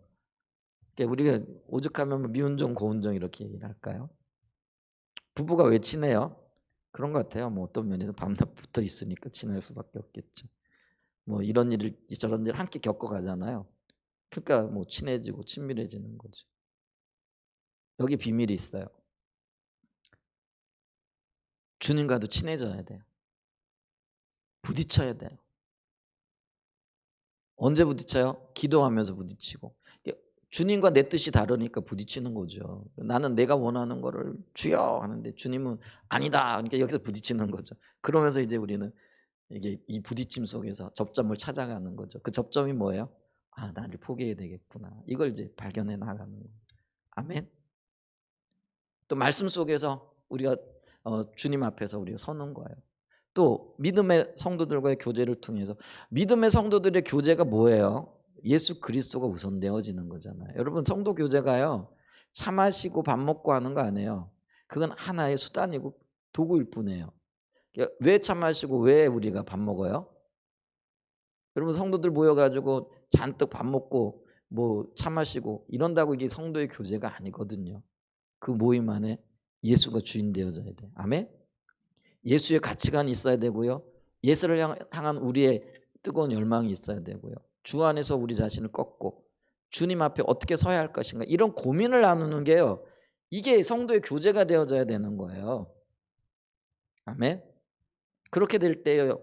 그러니까 우리가 오죽하면 미운정 고운정 이렇게 얘기를 할까요? 부부가 왜 친해요? 그런 것 같아요. 뭐 어떤 면에서 밤낮 붙어 있으니까 친할 수밖에 없겠죠. 뭐 이런 일을 저런 일을 함께 겪어가잖아요. 그러니까 뭐 친해지고 친밀해지는 거죠. 여기 비밀이 있어요. 주님과도 친해져야 돼요. 부딪혀야 돼요. 언제 부딪혀요? 기도하면서 부딪히고. 주님과 내 뜻이 다르니까 부딪히는 거죠. 나는 내가 원하는 거를 주여 하는데 주님은 아니다. 그러니까 여기서 부딪히는 거죠. 그러면서 이제 우리는 이게 이 부딪힘 속에서 접점을 찾아가는 거죠. 그 접점이 뭐예요? 아, 나를 포기해야 되겠구나. 이걸 이제 발견해 나가는 거예요. 아멘. 또 말씀 속에서 우리가 주님 앞에서 우리가 서는 거예요. 또 믿음의 성도들과의 교제를 통해서 믿음의 성도들의 교제가 뭐예요? 예수 그리스도가 우선되어지는 거잖아요. 여러분 성도 교제가요. 차 마시고 밥 먹고 하는 거 아니에요. 그건 하나의 수단이고 도구일 뿐이에요. 왜 차 마시고 왜 우리가 밥 먹어요? 여러분 성도들 모여가지고 잔뜩 밥 먹고 뭐 차 마시고 이런다고 이게 성도의 교제가 아니거든요. 그 모임 안에 예수가 주인 되어져야 돼. 아멘. 예수의 가치관이 있어야 되고요. 예수를 향한 우리의 뜨거운 열망이 있어야 되고요. 주 안에서 우리 자신을 꺾고 주님 앞에 어떻게 서야 할 것인가 이런 고민을 나누는 게요. 이게 성도의 교제가 되어져야 되는 거예요. 아멘. 그렇게 될 때요.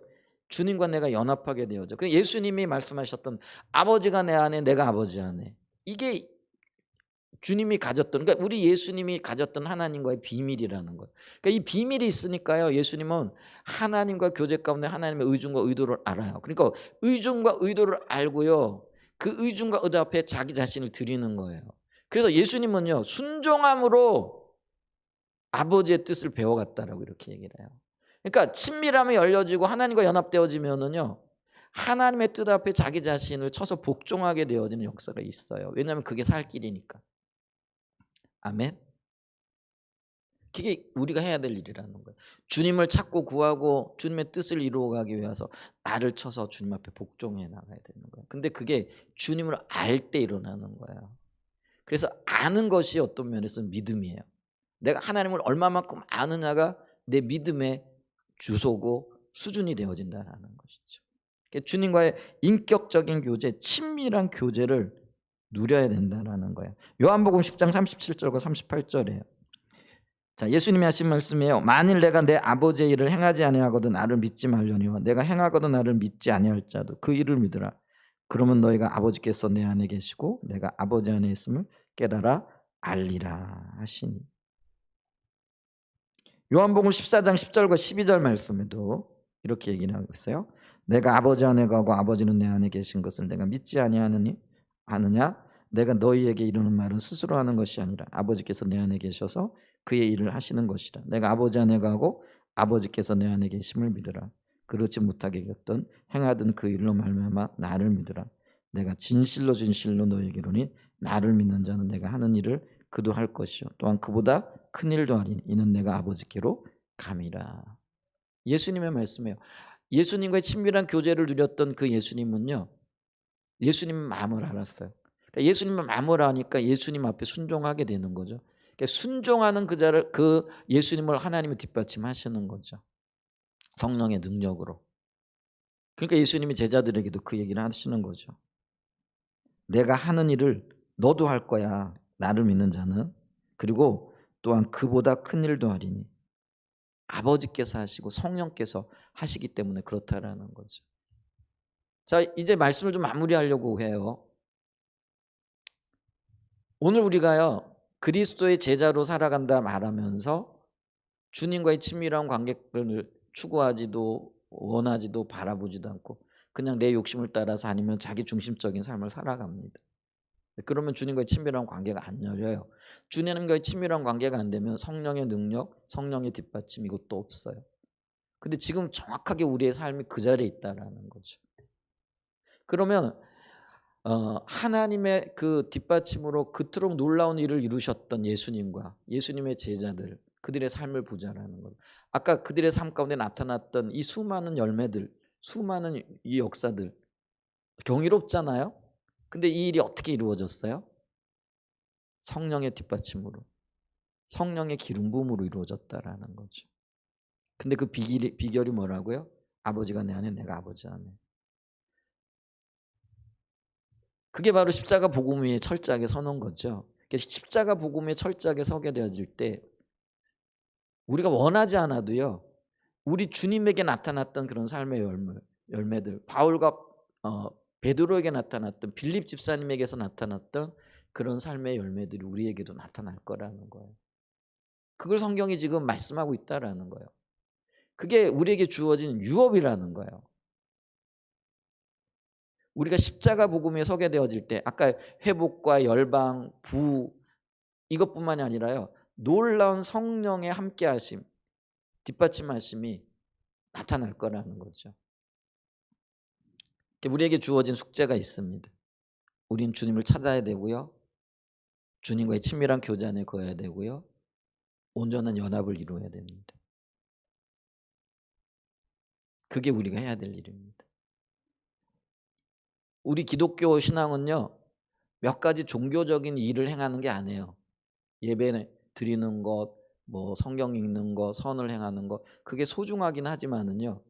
주님과 내가 연합하게 되어져. 그 예수님이 말씀하셨던 아버지가 내 안에 내가 아버지 안에. 이게 주님이 가졌던 그러니까 우리 예수님이 가졌던 하나님과의 비밀이라는 거예요. 그러니까 이 비밀이 있으니까요. 예수님은 하나님과 교제 가운데 하나님의 의중과 의도를 알아요. 그러니까 의중과 의도를 알고요. 그 의중과 의도 앞에 자기 자신을 드리는 거예요. 그래서 예수님은요. 순종함으로 아버지의 뜻을 배워갔다라고 이렇게 얘기를 해요. 그러니까 친밀함이 열려지고 하나님과 연합되어지면은요. 하나님의 뜻 앞에 자기 자신을 쳐서 복종하게 되어지는 역사가 있어요. 왜냐하면 그게 살 길이니까. 아멘. 그게 우리가 해야 될 일이라는 거예요. 주님을 찾고 구하고 주님의 뜻을 이루어가기 위해서 나를 쳐서 주님 앞에 복종해 나가야 되는 거예요. 근데 그게 주님을 알 때 일어나는 거예요. 그래서 아는 것이 어떤 면에서는 믿음이에요. 내가 하나님을 얼마만큼 아느냐가 내 믿음의 주소고 수준이 되어진다는 것이죠. 주님과의 인격적인 교제, 친밀한 교제를 누려야 된다는 거예요. 요한복음 10장 37절과 38절이에요. 자, 예수님이 하신 말씀이에요. 만일 내가 내 아버지의 일을 행하지 아니하거든 나를 믿지 말려니와 내가 행하거든 나를 믿지 아니할 자도 그 일을 믿으라. 그러면 너희가 아버지께서 내 안에 계시고 내가 아버지 안에 있음을 깨달아 알리라 하시니. 요한복음 14장 10절과 12절 말씀에도 이렇게 얘기를 하고 있어요. 내가 아버지 안에 가고 아버지는 내 안에 계신 것을 내가 믿지 아니하느냐? 내가 너희에게 이르는 말은 스스로 하는 것이 아니라 아버지께서 내 안에 계셔서 그의 일을 하시는 것이라. 내가 아버지 안에 가고 아버지께서 내 안에 계심을 믿으라. 그렇지 못하게 하던 행하던 그 일로 말미암아 나를 믿으라. 내가 진실로 진실로 너희에게 이르니 나를 믿는 자는 내가 하는 일을 그도 할 것이요 또한 그보다 큰 일도 하리니 이는 내가 아버지께로 감이라. 예수님의 말씀이에요. 예수님과의 친밀한 교제를 누렸던 그 예수님은요, 예수님 마음을 알았어요. 그러니까 예수님의 마음을 아니까 예수님 앞에 순종하게 되는 거죠. 그러니까 순종하는 그 예수님을 하나님이 뒷받침하시는 거죠. 성령의 능력으로. 그러니까 예수님이 제자들에게도 그 얘기를 하시는 거죠. 내가 하는 일을 너도 할 거야. 나를 믿는 자는. 그리고 또한 그보다 큰 일도 하리니. 아버지께서 하시고 성령께서 하시기 때문에 그렇다라는 거죠. 자, 이제 말씀을 좀 마무리하려고 해요. 오늘 우리가요, 그리스도의 제자로 살아간다 말하면서 주님과의 친밀한 관계를 추구하지도 원하지도 바라보지도 않고 그냥 내 욕심을 따라서 아니면 자기 중심적인 삶을 살아갑니다. 그러면 주님과의 친밀한 관계가 안 열려요. 주님과의 친밀한 관계가 안 되면 성령의 능력, 성령의 뒷받침 이것도 없어요. 근데 지금 정확하게 우리의 삶이 그 자리에 있다라는 거죠. 그러면 하나님의 그 뒷받침으로 그토록 놀라운 일을 이루셨던 예수님과 예수님의 제자들, 그들의 삶을 보자라는 거예요. 아까 그들의 삶 가운데 나타났던 이 수많은 열매들, 수많은 이 역사들 경이롭잖아요. 근데 이 일이 어떻게 이루어졌어요? 성령의 뒷받침으로, 성령의 기름 부음으로 이루어졌다라는 거죠. 근데 그 비결이 뭐라고요? 아버지가 내 안에, 내가 아버지 안에. 그게 바로 십자가 복음 위에 철저하게 서는 거죠. 십자가 복음 위에 철저하게 서게 되어질 때 우리가 원하지 않아도요, 우리 주님에게 나타났던 그런 삶의 열매들, 바울과 베드로에게 나타났던, 빌립 집사님에게서 나타났던 그런 삶의 열매들이 우리에게도 나타날 거라는 거예요. 그걸 성경이 지금 말씀하고 있다라는 거예요. 그게 우리에게 주어진 유업이라는 거예요. 우리가 십자가 복음에 서게 되어질 때 아까 회복과 열방, 부 이것뿐만이 아니라요, 놀라운 성령의 함께하심, 뒷받침하심이 나타날 거라는 거죠. 우리에게 주어진 숙제가 있습니다. 우린 주님을 찾아야 되고요, 주님과의 친밀한 교제 안에 거해야 되고요, 온전한 연합을 이루어야 됩니다. 그게 우리가 해야 될 일입니다. 우리 기독교 신앙은요, 몇 가지 종교적인 일을 행하는 게 아니에요. 예배 드리는 것, 뭐 성경 읽는 것, 선을 행하는 것, 그게 소중하긴 하지만은요,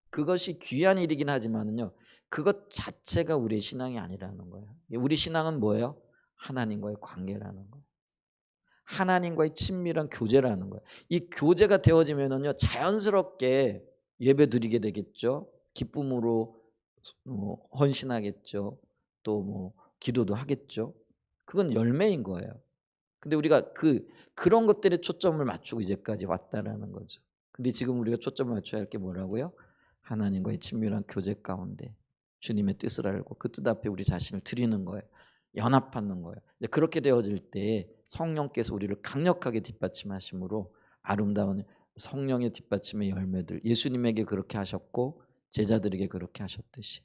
그것이 귀한 일이긴 하지만은요, 그것 자체가 우리의 신앙이 아니라는 거예요. 우리 신앙은 뭐예요? 하나님과의 관계라는 거예요. 하나님과의 친밀한 교제라는 거예요. 이 교제가 되어지면은요, 자연스럽게 예배 드리게 되겠죠. 기쁨으로 헌신하겠죠. 또 뭐 기도도 하겠죠. 그건 열매인 거예요. 근데 우리가 그런 것들에 초점을 맞추고 이제까지 왔다라는 거죠. 근데 지금 우리가 초점을 맞춰야 할 게 뭐라고요? 하나님과의 친밀한 교제 가운데 주님의 뜻을 알고 그 뜻 앞에 우리 자신을 드리는 거예요. 연합하는 거예요. 이제 그렇게 되어질 때 성령께서 우리를 강력하게 뒷받침하심으로 아름다운 성령의 뒷받침의 열매들, 예수님에게 그렇게 하셨고 제자들에게 그렇게 하셨듯이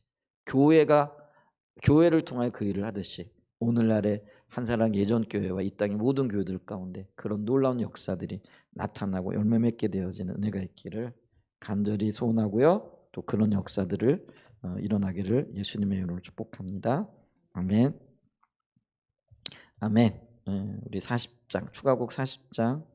교회를 통하여 그 일을 하듯이 오늘날의 한사랑 예전 교회와 이 땅의 모든 교회들 가운데 그런 놀라운 역사들이 나타나고 열매 맺게 되어지는 은혜가 있기를 간절히 소원하고요. 또 그런 역사들을 일어나기를 예수님의 이름으로 축복합니다. 아멘. 아멘. 우리 40장 추가곡 40장